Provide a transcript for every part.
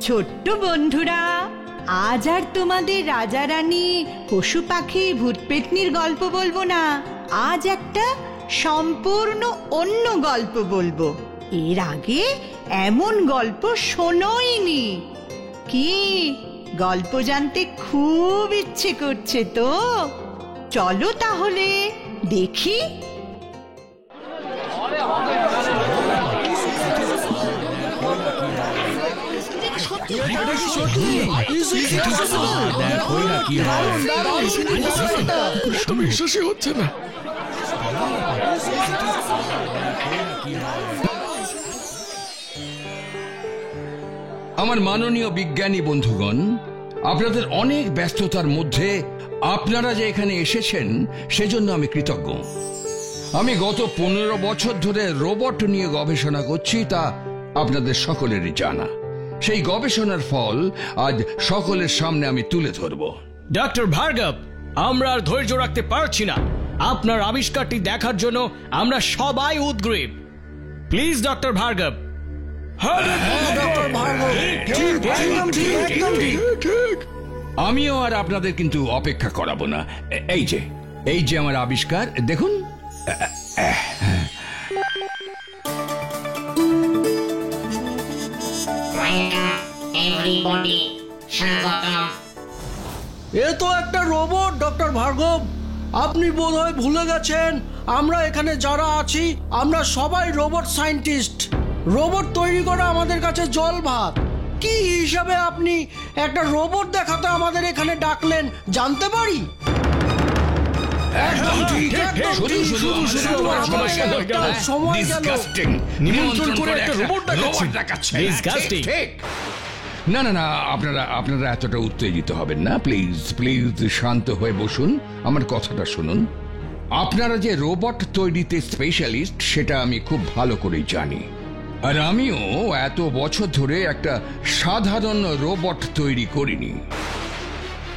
ছোট্ট বন্ধুরা, আজ আর তোমাদের রাজা রানী পশু পাখি ভূত পেতনির গল্প বলবো না। আজ একটা সম্পূর্ণ অন্য গল্প বলবো। এর আগে এমন গল্প শোনোইনি। কি গল্প জানতে খুব ইচ্ছে করছে তো? চলো তাহলে দেখি। বিশ্বাসই হচ্ছে না। আমার মাননীয় বিজ্ঞানী বন্ধুগণ, আপনাদের অনেক ব্যস্ততার মধ্যে আপনারা যে এখানে এসেছেন সেজন্য আমি কৃতজ্ঞ। আমি গত 15 বছর ধরে রোবট নিয়ে গবেষণা করছি, তা আপনাদের সকলেরই জানা। সেই গবেষণার ফল আজ সকলের সামনে আমি তুলে ধরব। ডক্টর ভার্গব, আমরা আর ধৈর্য রাখতে পারছি না। আপনার আবিষ্কারটি দেখার জন্য আমরা সবাই উদগ্রীব। প্লিজ ডক্টর ভার্গব। আমিও আর আপনাদের কিন্তু অপেক্ষা করাবো না। এই যে আমার আবিষ্কার দেখুন। এ তো একটা রোবট ডক্টর ভার্গব। আপনি বোধহয় ভুলে গেছেন আমরা এখানে যারা আছি আমরা সবাই রোবট সায়েন্টিস্ট। রোবট তৈরি করা আমাদের কাছে জল ভাত। কি হিসাবে আপনি একটা রোবট দেখাতে আমাদের এখানে ডাকলেন জানতে পারি? না না না, আপনারা এতটা উত্তেজিত হবেন না। প্লিজ প্লিজ শান্ত হয়ে বসুন, আমার কথাটা শুনুন। আপনারা যে রোবট তৈরিতে স্পেশালিস্ট সেটা আমি খুব ভালো করেই জানি, আর আমিও এত বছর ধরে একটা সাধারণ রোবট তৈরি করিনি।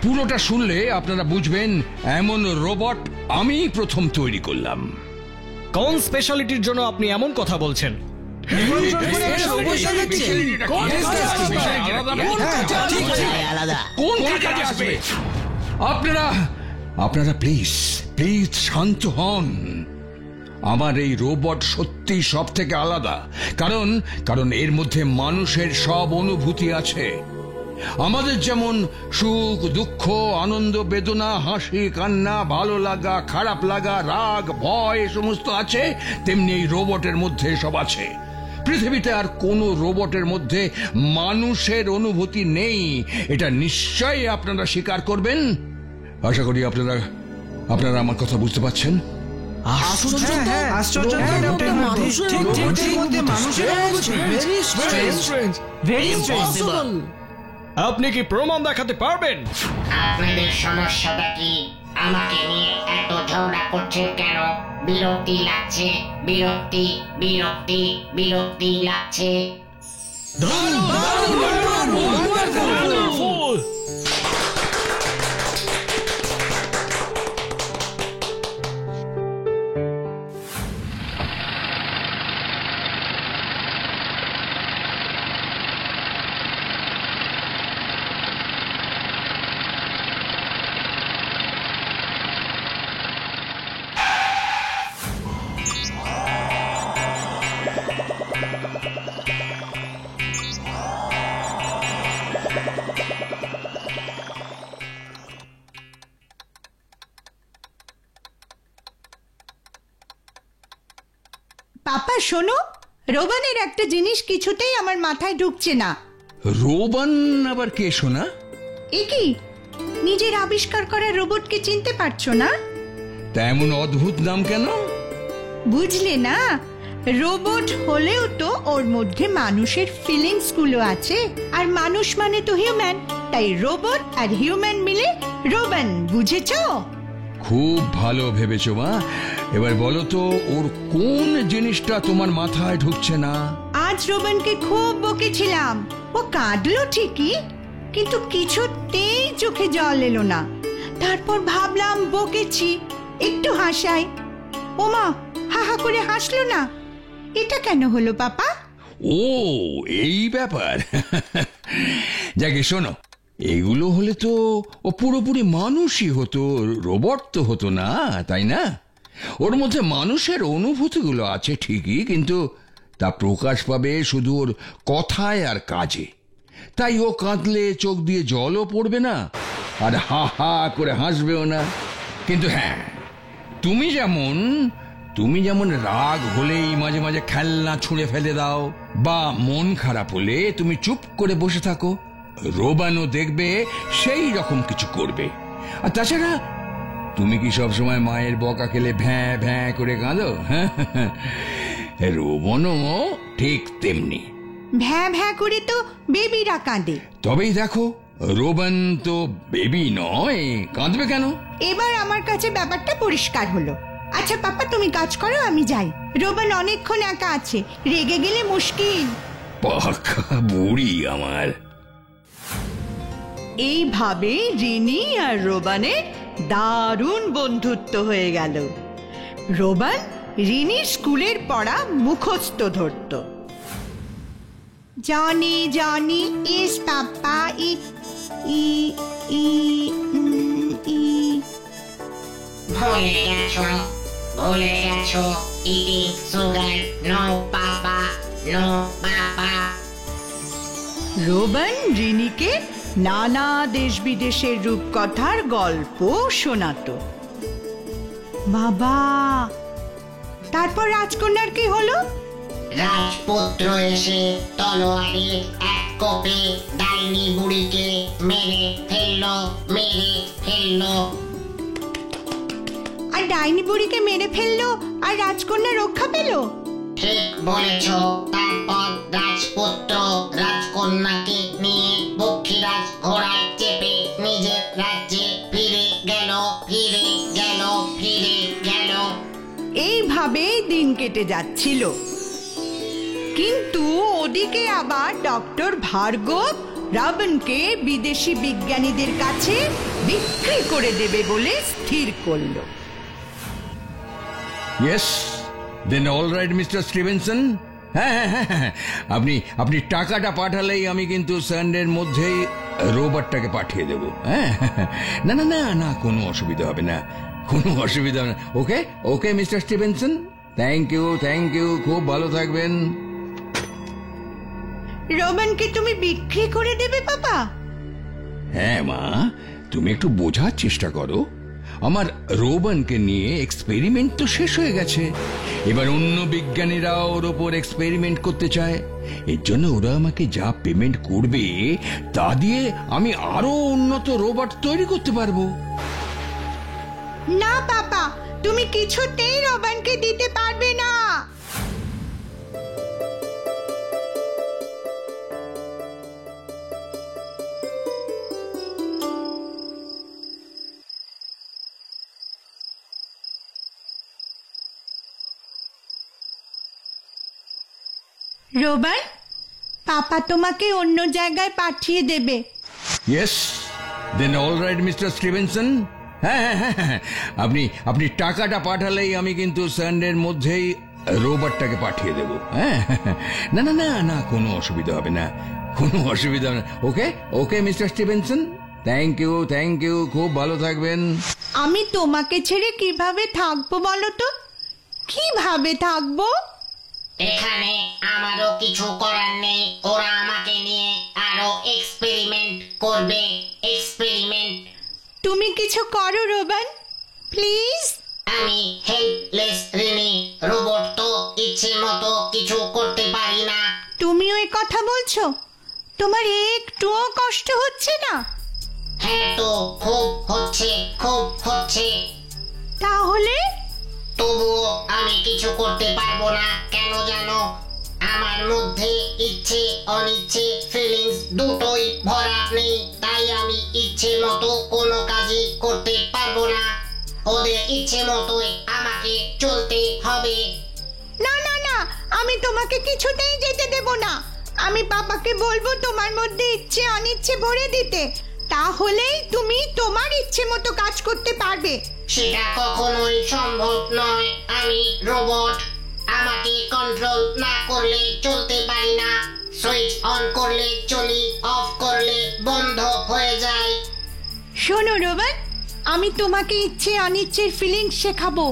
পুরোটা শুনলে আপনারা বুঝবেন এমন রোবট আমি প্রথম তৈরি করলাম। কোন স্পেশালিটির জন্য আপনি এমন কথা বলছেন? আপনারা প্লিজ প্লিজ শান্ত হন। আমার এই রোবট সত্যি সব থেকে আলাদা, কারণ এর মধ্যে মানুষের সব অনুভূতি আছে। আমাদের যেমন সুখ দুঃখ আনন্দ বেদনা হাসি কান্না ভালো লাগা খারাপ লাগা রাগ ভয় সমস্ত আছে, তেমনি এই রোবটের মধ্যে সব আছে। পৃথিবীতে আর কোনো রোবটের মধ্যে মানুষের অনুভূতি নেই, এটা নিশ্চয়ই আপনারা স্বীকার করবেন। আশা করি আপনারা আমার কথা বুঝতে পারছেন। আপনি কি প্রমাণ দেখাতে পারবেন? আপনাদের সমস্যাটা কি? আমাকে নিয়ে এত ঝগড়া করছেন কেন? বিরক্তি লাগছে, বিরক্তি বিরক্তি বিরক্তি লাগছে। পাপা শোনো, রোবানের একটা জিনিস কিছুতেই আমার মাথায় ঢুকছে না। রোবান আবার কে শোনা? এ কি, নিজের আবিষ্কার করা রোবটকে চিনতে পারছো না? তা এমন অদ্ভুত নাম কেন? বুঝলে না, রোবট হলেও তো ওর মধ্যে মানুষের ফিলিংস গুলো আছে, আর মানুষ মানে তো হিউম্যান, তাই রোবট আর হিউম্যান মিলে রোবান, বুঝেছো? খুব ভালো ভেবেছো মা। এবার বলো তো ওর কোন জিনিসটা তোমার মাথায় ঢুকছে না? আজ রোবানকে খুব বকেছিলাম, ও কাঁদলো ঠিকই, কিন্তু কিছুতেই চোখে জল এলো না। তারপর ভাবলাম বকেছি, একটু হাসাই। ওমা, হা হা করে হাসলো না। এটা কেন হলো পাপা? ও এই ব্যাপার। যাকে শোনো, এগুলো হলে তো ও পুরোপুরি মানুষই হতো, রোবট তো হতো না, তাই না? ওর মধ্যে মানুষের অনুভূতিগুলো আছে ঠিকই, কিন্তু তা প্রকাশ পাবে শুধু ওর কথায় আর কাজে। তাই ও কাঁদলে চোখ দিয়ে জলও পড়বে না, আর হা হা করে হাসবেও না। কিন্তু হ্যাঁ, তুমি যেমন রাগ হলেই মাঝে মাঝে খেলনা ছুঁড়ে ফেলে দাও, বা মন খারাপ হলে তুমি চুপ করে বসে থাকো, রোবানও দেখবে সেই রকম কিছু করবে। আর তাছাড়া তুমি কি সবসময় মায়ের বকা খেলে ভ্যাঁ ভ্যাঁ করে কাঁদো? রোবনও ঠিক তেমনি। ভ্যাঁ ভ্যাঁ করে তো বেবিরা কাঁদে। তবেই দেখো, রোবন তো বেবি নয়, কাঁদবে কেন? এবার আমার কাছে ব্যাপারটা পরিষ্কার হলো। আচ্ছা পাপা, তুমি কাজ করো, আমি যাই। রোবন অনেকক্ষণ একা আছে, রেগে গেলে মুশকিল। পাকা বুড়ি আমার। এইভাবে রিনি আর রোবানের দারুণ বন্ধুত্ব হয়ে গেল। রোবান রিনির স্কুলের পড়া মুখস্থ ধরত। জনি জনি ইস পাপা ই ই ই ই। ভুলে গেছো eating sugar, no papa, no papa. রোবান রিনিকে নানা দেশ বিদেশের রূপকথার গল্প শোনাতো। বাবা, তারপর রাজকন্যার কি হলো? রাজপুত্র এসে তলোয়ারে এক কোপে ডাইনি বুড়িকে মেরে ফেললো। আর ডাইনি বুড়িকে মেরে ফেললো, আর রাজকন্যা রক্ষা পেল। ঠিক বলেছ। তারপর রাজপুত্র রাজকন্যাকে নিয়ে পক্ষীরাজ ঘোড়ায় চেপে নিজের রাজ্যে ফিরে গেল। এইভাবে দিন কেটে যাচ্ছিল। কিন্তু ওদিকে আবার ডক্টর ভার্গব রাবণকে বিদেশি বিজ্ঞানীদের কাছে বিক্রি করে দেবে বলে স্থির করলো। ইয়েস, দেন অল রাইট মিস্টার স্টিভেনসন। হ্যাঁ, আপনি টাকাটা পাঠালেই আমি কিন্তু সানডের মধ্যেই রোবটটাকে পাঠিয়ে দেবো। হ্যাঁ, না না না না, কোনো অসুবিধা হবে না, কোনো অসুবিধা হবে না। Okay mister Stevenson, thank you, খুব ভালো থাকবেন। রোবানকে তুমি বিক্রি করে দেবে পাপা? হ্যাঁ মা, তুমি একটু বোঝার চেষ্টা করো। আমার রোবনকে নিয়ে এক্সপেরিমেন্ট তো শেষ হয়ে গেছে, এবার অন্য বিজ্ঞানীরা ওর ওপর এক্সপেরিমেন্ট করতে চায়। এর জন্য ওরা আমাকে যা পেমেন্ট করবে তা দিয়ে আমি আরো উন্নত রোবট তৈরি করতে পারবো। না পাপা, তুমি কিছুতেই রোবানকে দিতে পারবে না। রোবান, পাপা তোমাকে অন্য জায়গায় পাঠিয়ে দেবে। ইয়েস, দেন অল রাইট মিস্টার স্টিভেনসন। হ্যাঁ, আপনি টাকাটা পাঠালেই আমি কিন্তু সানডের মধ্যেই রোবটটাকে পাঠিয়ে দেবো। হ্যাঁ, না না না না, কোনো অসুবিধা হবে না, কোনো অসুবিধা হবে না। Okay mister Stevenson, thank you, খুব ভালো থাকবেন। আমি তোমাকে ছেড়ে কিভাবে থাকবো বলো তো? কিভাবে থাকবো? এখানে আমারও কিছু করার নেই। ওরা আমাকে নিয়ে আরো এক্সপেরিমেন্ট করবে। তুমি কিছু করো রোবান, প্লিজ। আমি হেল্পলেস রিনি, রোবট তো ইচ্ছে মতো কিছু করতে পারি না। তুমি ওই কথা বলছো? তোমার একটুও কষ্ট হচ্ছে না? হ্যাঁ তো, খুব হচ্ছে। তাহলে? তবুও আমি কিছু করতে পারবো না। কেন জানো? আমার মধ্যে ইচ্ছে অনিচ্ছে ফিলিংস দুটোই ভরা নেই। তাই আমি ইচ্ছে মতো কোনো কাজই করতে পারবো না। ওদের ইচ্ছে মতোই আমাকে চলতে হবে। না না না, আমি তোমাকে কিছুতেই যেতে দেব না। আমি পাপাকে বলবো তোমার মধ্যে ইচ্ছে অনিচ্ছে ভরে দিতে, তাহলেই তুমি তোমার ইচ্ছে মতো কাজ করতে পারবে। সেটা কখনোই সম্ভব নয়। আমি রোবট, আমাকে কন্ট্রোল না করলে চলতে পারি না। সুইচ অন করলে চলি, অফ শোনো রোবট, আমি তোমাকে ইচ্ছে অনিচ্ছের ফিলিংস শেখাবো।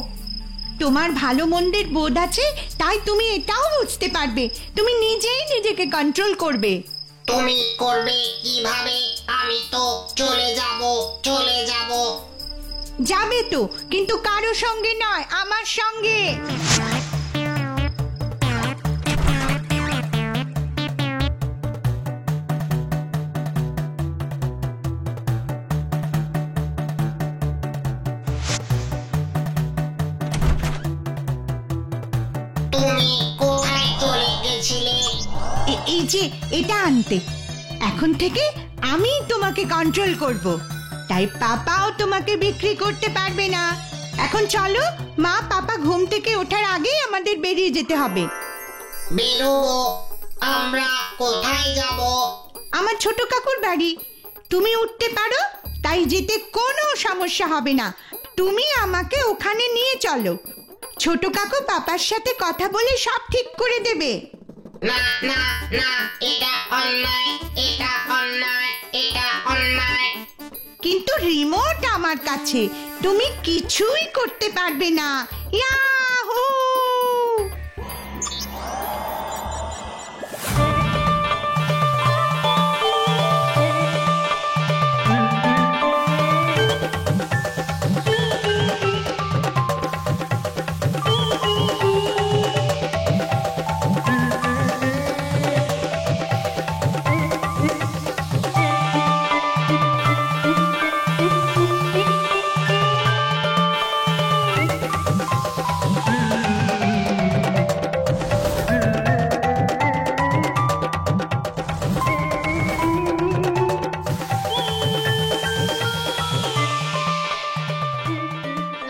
তোমার ভালো মন্দের বোধ আছে, তাই তুমি এটাও বুঝতে পারবে তুমি নিজেই নিজেকে কন্ট্রোল করবে। তুমি করবে কিভাবে? আমি তো চলে যাব। যাবে তো, কিন্তু কারো সঙ্গে নয়, আমার সঙ্গে। তুমি কোথায় চলে গেছিলে? এই যে এটা আনতে, এখন থেকে আমি তোমাকে কন্ট্রোল করব, তাই পাপাও তোমাকে বিক্রি করতে পারবে না। এখন চলো, মা পাপা ঘুম থেকে ওঠার আগেই আমাদের বেরিয়ে যেতে হবে। বেরোবো? আমরা কোথায় যাব? আমার ছোট কাকুর বাড়ি। তুমি উঠতে পারো, তাই যেতে কোনো সমস্যা হবে না। তুমি আমাকে ওখানে নিয়ে চলো। ছোট কাকু পাপার সাথে কথা বলে সব ঠিক করে দেবে। না না না, এটা অন্যায়, এটা অন্যায়, এটা অন্যায়। কিন্তু রিমোট আমার কাছে, তুমি কিছুই করতে পারবে না। ইয়াহু!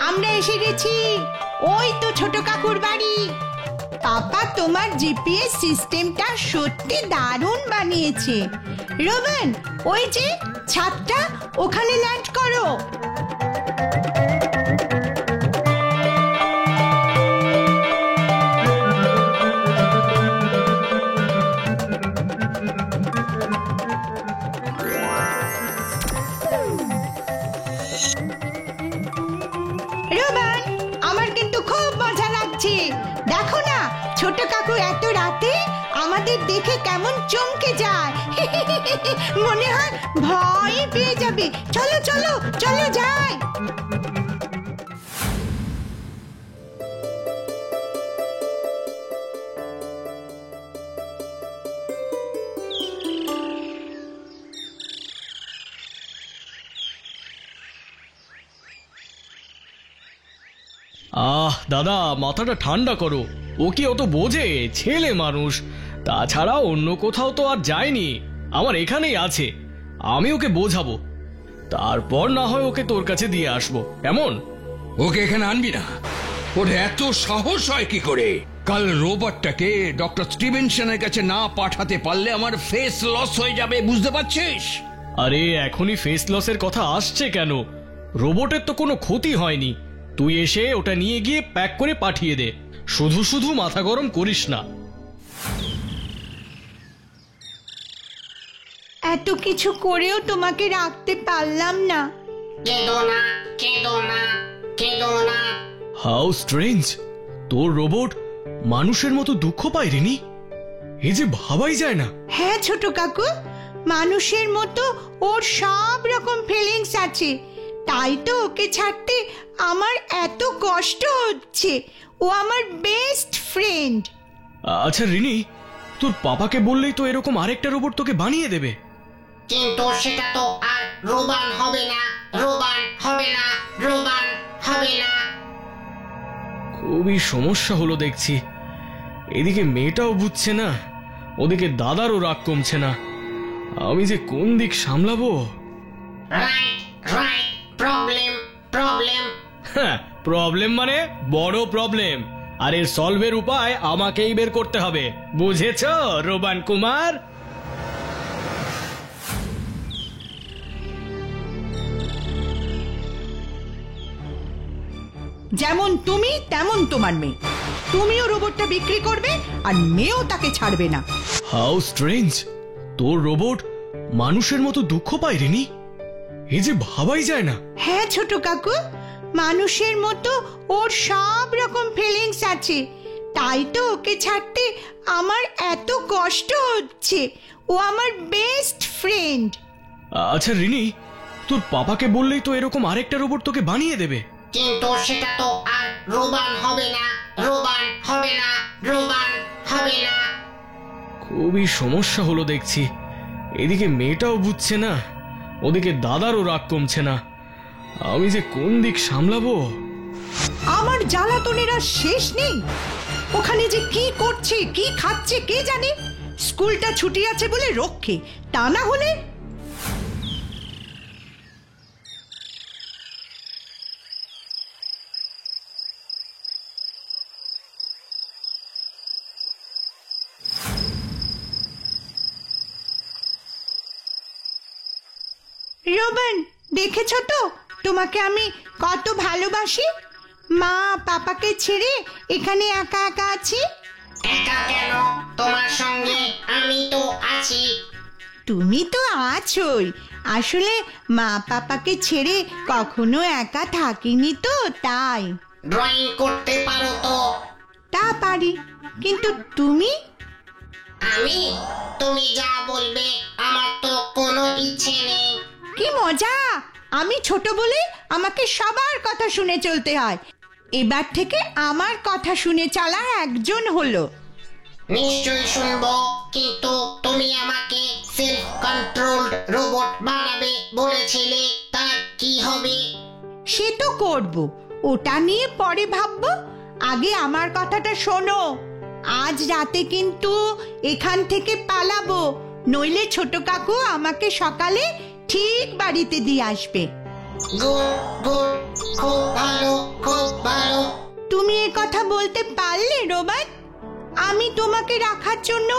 আমরা এসে গেছি। ওই তো ছোট কাকুর বাড়ি। পাপা তোমার জিপিএস সিস্টেমটা সত্যি দারুণ বানিয়েছে। রোবেন, ওই যে ছাদটা, ওখানে ল্যান্ড করো। রোবেন, আমার কিন্তু খুব মজা লাগছে। দেখো না, ছোট কাকু এত রাতে আমাদের দেখে কেমন চমকে যায়। মনে হয় ভয় পেয়ে যাবে। চলো চলো চলো যাই। দাদা, মাথাটা ঠান্ডা করো। ও কি অত বোঝে? ছেলে মানুষ। তাছাড়া অন্য কোথাও তো আর যায়নি, আমার এখানেই আছে। আমি ওকে বোঝাবো, তারপর না হয় ওকে তোর কাছে দিয়ে আসবো, কেমন? ওকে এখানে আনবি না। ওর এত সাহস হয় কি করে? কাল রোবটটাকে ডক্টর স্টিভেনসনের কাছে না পাঠাতে পারলে আমার ফেস লস হয়ে যাবে, বুঝতে পারছিস? আরে এখনই ফেস লসের কথা আসছে কেন? রোবটের তো কোনো ক্ষতি হয়নি। তুই এসে ওটা নিয়ে গিয়ে প্যাক করে পাঠিয়ে দে। শুধু শুধু মাথা গরম করিস না। এত কিছু করেও তোমাকে রাখতে পারলাম না। কেঁদো না, কেঁদো না, কেঁদো না। How strange! তোর রোবট মানুষের মতো দুঃখ পায় রিনি? এই যে ভাবাই যায় না। হ্যাঁ ছোট কাকু, মানুষের মতো ওর সব রকম ফিলিংস আছে, তাই তো ওকে ছাড়তে আমার এত কষ্ট হচ্ছে। ও আমার বেস্ট ফ্রেন্ড। আচ্ছা রিনি, তোর পাপাকে বললেই তো এরকম আরেকটা রোবট তোকে বানিয়ে দেবে। কিন্তু সেটা তো আর রোবান হবে না, রোবান হবে না, রোবান হবে না। খুবই সমস্যা হলো দেখছি। এদিকে মেয়েটাও বুঝছে না, ওদিকে দাদারও রাগ কমছে না। আমি যে কোন দিক সামলাবো? Right right, problem problem. হ্যাঁ, প্রবলেম মানে বড় প্রবলেম। আর এর সলভের উপায় আমাকেই বের করতে হবে, বুঝেছ রোবান কুমার? যেমন তুমি তেমন তোমার মেয়ে। তুমিও রোবটটা বিক্রি করবে আর মেয়েও তাকে ছাড়বে না। How strange! তোর রোবট মানুষের মতো দুঃখ পায় রিনি? এই যে ভাবাই যায় না। হ্যাঁ ছোট কাকু, মানুষের মতো ওর সব রকম ফিলিংস আছে, তাই তো ওকে ছাড়তে আমার এত কষ্ট হচ্ছে। ও আমার বেস্ট ফ্রেন্ড। আচ্ছা রিনি, তোর পাপাকে বললেই তো এরকম আরেকটা রোবট তোকে বানিয়ে দেবে। কিন্তু সেটা তো আর রোবান হবে না, রোবান হবে না, রোবান হবে না। খুবই সমস্যা হলো দেখছি। এদিকে মেয়েটাও বুঝছে না, ওদিকে দাদারও রাগ কমছে না। আমি যে কোন দিক সামলাবো। আমার জ্বালাতনেরা শেষ নেই। ওখানে যে কি করছে কি খাচ্ছে কে জানে। স্কুলটা ছুটি আছে বলে রক্ষে, তা না হলে। রোবান, দেখেছ তো তোমাকে আমি কত ভালোবাসি। মা পাপাকে ছেড়ে এখানে একা একা আছি। একা কেন? তোমার সঙ্গে আমি তো আছি। তুমি তো আছোই, আসলে মা পাপাকে ছেড়ে কখনো একা থাকিনি তো তাই। ড্রয়িং করতে পারো তো? তা পারি, কিন্তু তুমি? তুমি যা বলবে, আমার তো কোনো ইচ্ছে নেই। কি মজা! আমি ছোট বলে আমাকে সবার কথা শুনে চলতে হয়। এবার থেকে আমার কথা শুনে চলা একজন হলো। নিশ্চয়ই শুনবো, কিন্তু তুমি আমাকে সেলফ কন্ট্রোল রোবট বানাবে বলেছিলে, তার কি হবে? সে তো করব, ওটা নিয়ে পরে ভাববো। আগে আমার কথাটা শোনো। আজ রাতে কিন্তু এখান থেকে পালাবো, নইলে ছোট কাকু আমাকে সকালে ঠিক বাড়িতে দিয়ে আসবে। গুড গুড, খুব ভালো, খুব ভালো। তুমি এ কথা বলতে পারলে রোবান? আমি তোমাকে রাখার জন্য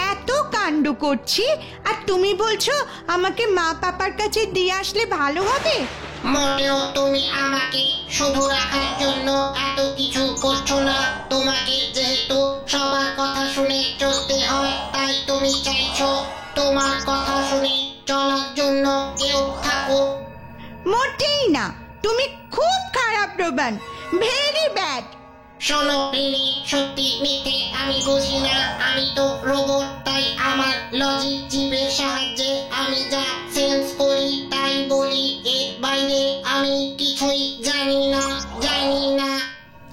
এত কাণ্ড করছি, আর তুমি বলছো আমাকে মা পাপার কাছে দিয়ে আসলে ভালো হবে? মোটেও তুমি আমাকে শুধু রাখার জন্য এত কিছু করছো না। তোমাকে যেহেতু সবার কথা শুনে চলতে হয়, তাই তুমি চাইছো তোমার কথা শুনে চলার জন্য কেউ থাকো। মোটেই না, তুমি খুব খারাপ রোবান, ভেরি ব্যাড। শোনো রিনি, সত্যি মিথ্যে আমি বুঝি না। আমি তো রোবট, তাই আমার লজিক চিপের সাহায্যে আমি যা সেন্স করি তাই বলি। এর বাইরে আমি কিছুই জানি না, জানি না।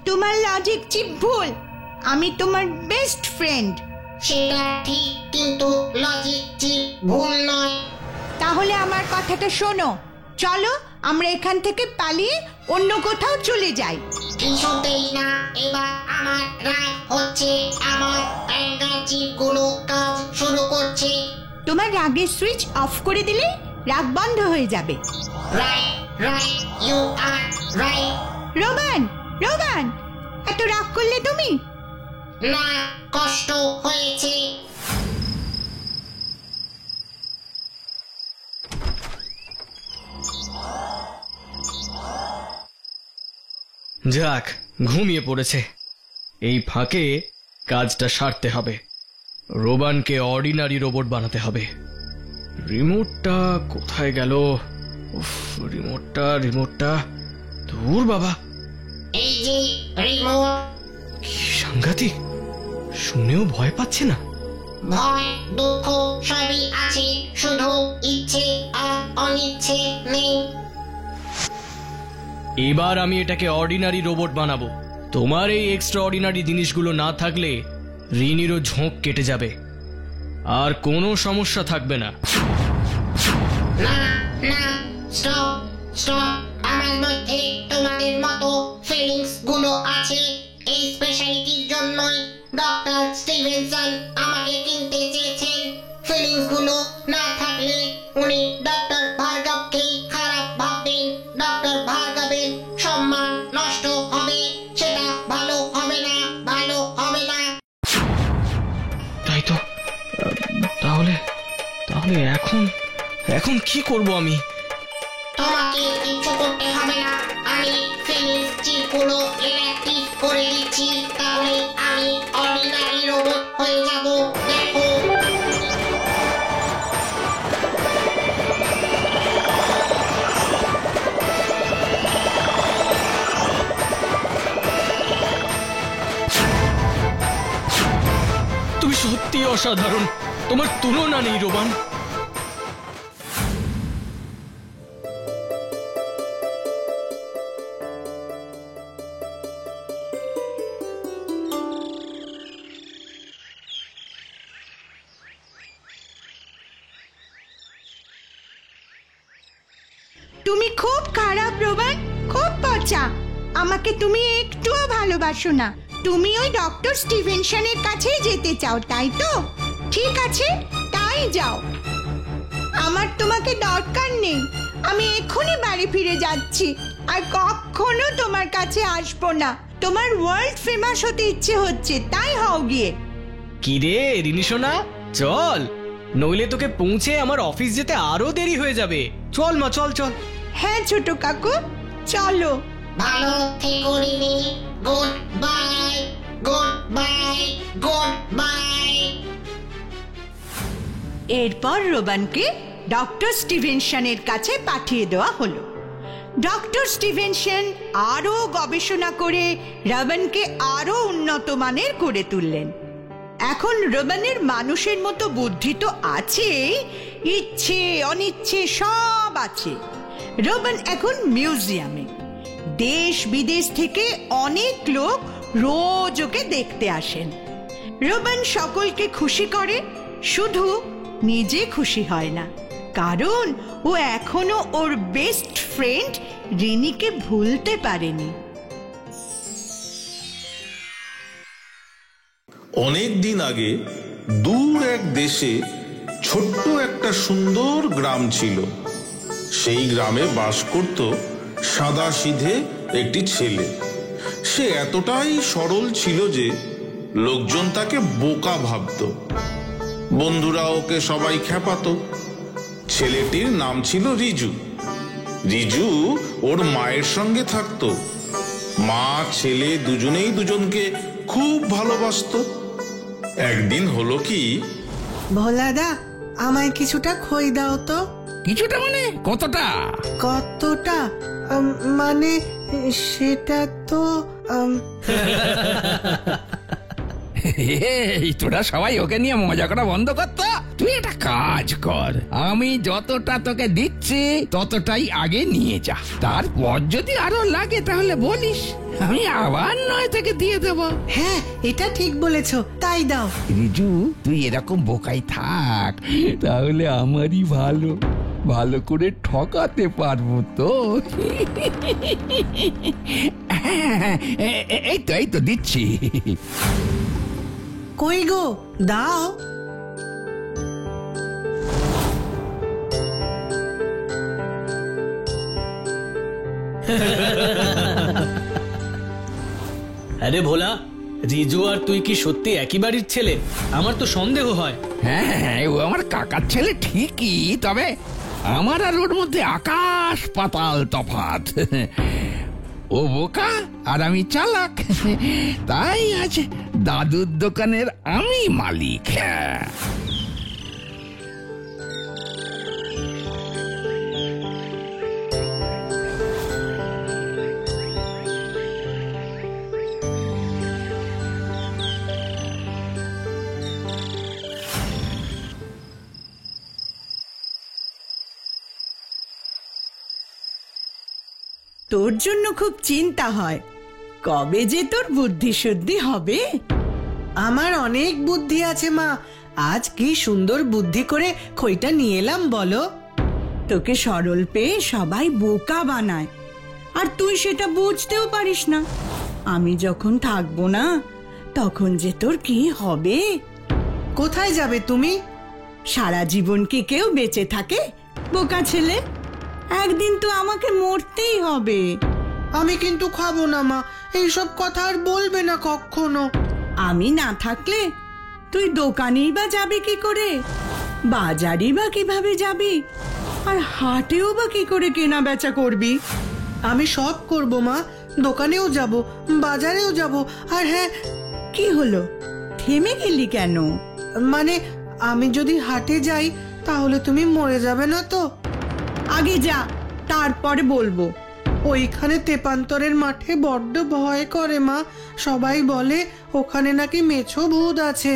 তোমার লজিক চিপ ভুল। আমি তোমার বেস্ট ফ্রেন্ড। সেটা ঠিক, কিন্তু লজিক চিপ ভুল নয়। তাহলে আমার কথাটা শোনো, চলো আমরা এখান থেকে পালিয়ে অন্য কোথাও চলে যাই। কিছুতেই না, এবার আমার রাগ হচ্ছে। আমার অ্যাঙ্গার চিপগুলো কাজ শুরু করছে। তোমার রাগের সুইচ অফ করে দিলে রাগ বন্ধ হয়ে যাবে। Right right, you are right. Roban, Roban, এত রাগ করলে তুমি? না, কষ্ট হয়েছে। যাক, ঘুমিয়ে পড়েছে। এই ফাঁকে কাজটা সারতে হবে। রোবানকে অর্ডিনারি রোবট বানাতে হবে। রিমোটটা কোথায় গেল? উফ, রিমোটটা দূর বাবা। এই যে রিমোট। কি সাংঘাতিক, শুনেও ভয় পাচ্ছে না। ভয় দুঃখ সবই আছে, শুধু ইচ্ছে আর অনিচ্ছে নেই। এবার আমি এটাকে অর্ডিনারি রোবট বানাবো। তোমার এই এক্সট্রা অর্ডিনারি জিনিসগুলো না থাকলে রিনিরও ঝোঁক কেটে যাবে, আর কোনো সমস্যা থাকবে না। না না, স্টপ স্টপ। আমার মধ্যে তোমাদের মতো ফিলিংস গুলো আছে। এই স্পেশালিটির জন্যই ডক্টর স্টিভেনসন আমাকে কিনতে চেয়েছেন। ফিলিংস গুলো না থাকলে উনি ডক্টর ভার্গবকে খারাপ ভাববেন। ডক্টর ভার্গবের সম্মান নষ্ট হবে, সেটা ভালো হবে না, ভালো হবে না। তাই তো। তাহলে তাহলে এখন কি করব আমি? তোমাকে কিছু করতে হবে না, আমি ফিনিশ চিপগুলো ইনঅ্যাক্টিভ করে দিচ্ছি। তাহলে আমি অর্ডিনারি রোবট হয়ে যাব। দেখো। সত্যি অসাধারণ, তোমার তুলনা নেই রোবান। তুমি খুব খারাপ রোবান, খুব পচা। আমাকে তুমি একটুও ভালোবাসো না। তুমি ওই ডক্টর স্টিভেনসনের কাছেই যেতে চাও, তাই তো? ঠিক আছে, তাই যাও। আমার তোমাকে দরকার নেই। আমি এক্ষুনি বাড়ি ফিরে যাচ্ছি, আর কখনো তোমার কাছে আসবো না। তোমার ওয়ার্ল্ড ফেমাস হতে ইচ্ছে হচ্ছে, তাই হও গিয়ে। কি রে রিনি সোনা, চল, নইলে তোকে পৌঁছে আমার অফিস যেতে আরো দেরি হয়ে যাবে। চল মা, চল চল। হ্যাঁ ছোট কাকু, চলো। ভালো থেকো Rini. Good bye, good bye, good bye. এরপর রোবানকে ডক্টর স্টিভেনসনের কাছে পাঠিয়ে দেওয়া হলো। ডক্টর স্টিভেনসন আরো গবেষণা করে রোবানকে আরো উন্নত মানের করে তুললেন। এখন রোবানের মানুষের মতো বুদ্ধি তো আছেই, ইচ্ছে অনিচ্ছে সব আছে। রোবান এখন মিউজিয়ামে। দেশ বিদেশ থেকে অনেক লোক রোজ ওকে দেখতে আসেন। রোবান সকলকে খুশি করে, শুধু নিজে খুশি হয় না, কারণ ও এখনো ওর বেস্ট ফ্রেন্ড রিনিকে ভুলতে পারেনি। অনেক দিন আগে দূর এক দেশে ছোট্ট একটা সুন্দর গ্রাম ছিল। সেই গ্রামে বাস করত সাদাসিধে একটি ছেলে। সে এতটাই সরল ছিল যে লোকজন তাকে বোকা ভাবত। বন্ধুরা ওকে সবাই খেপাতো। ছেলেটির নাম ছিল রিজু। রিজু ওর মায়ের সঙ্গে থাকতো। মা ছেলে দুজনেই দুজনকে খুব ভালোবাসতো। একদিন হলো কি, ভোলাদা, আমায় কিছুটা খই দাও তো। কিছুটা মানে কতটা? কতটা মানে সেটা তো এই তোরা সবাই ওকে নিয়ে মজা করা বন্ধ করতো। তুই একটা কাজ কর, আমি যতটা তোকে দিচ্ছি ততটাই আগে নিয়ে যা। তারপর যদি আরো লাগে তাহলে বলিস, আমি আবার নয় থেকে দিয়ে দেব। হ্যাঁ, এটা ঠিক বলেছো, তাই দাও। রিজু, তুই এরকম বোকাই থাক, তাহলে আমারই ভালো, ভালো করে ঠকাতে পারবো তো। এই তো দিচ্ছি। কই গো, দাও। আরে ভোলা, রিজু আর তুই কি সত্যি একই বাড়ির ছেলে? আমার তো সন্দেহ হয়। হ্যাঁ, ও আমার কাকার ছেলে ঠিকই, তবে আমার আর ওর মধ্যে আকাশ পাতাল তফাৎ। ও বোকা আর আমি চালাক, তাই আজ দাদুর দোকানের আমি মালিক। তোর জন্য খুব চিন্তা হয়, কবে যে তোর বুদ্ধি শুদ্ধি হবে। আমার অনেক বুদ্ধি আছে মা। আজ কি সুন্দর বুদ্ধি করে খইটা নিয়ে এলাম বলো। তোকে সরল পেয়ে সবাই বোকা বানায়, আর তুই সেটা বুঝতেও পারিস না। আমি যখন থাকবো না, তখন যে তোর কি হবে। কোথায় যাবে তুমি? সারা জীবন কি কেউ বেঁচে থাকে বোকা ছেলে? একদিন তো আমাকে মরতেই হবে। আমি কিন্তু খাবো না মা, এইসব কথা আর বলবে না কখনো। আমি না থাকলে তুই দোকানেই বা যাবি কি করে, বাজারই বা কিভাবে যাবি, আর হাটেও বা কি করে কেনা বেচা করবি? আমি সব করব মা, দোকানেও যাব, বাজারেও যাব। আর হ্যাঁ, কি হলো, থেমে গেলি কেন? মানে আমি যদি হাটে যাই তাহলে তুমি মরে যাবে না তো? আগে যা, তারপরে বলবো। ওইখানে তেপান্তরের মাঠে বড্ড ভয় করে মা। সবাই বলে ওখানে নাকি মেছো ভূত আছে।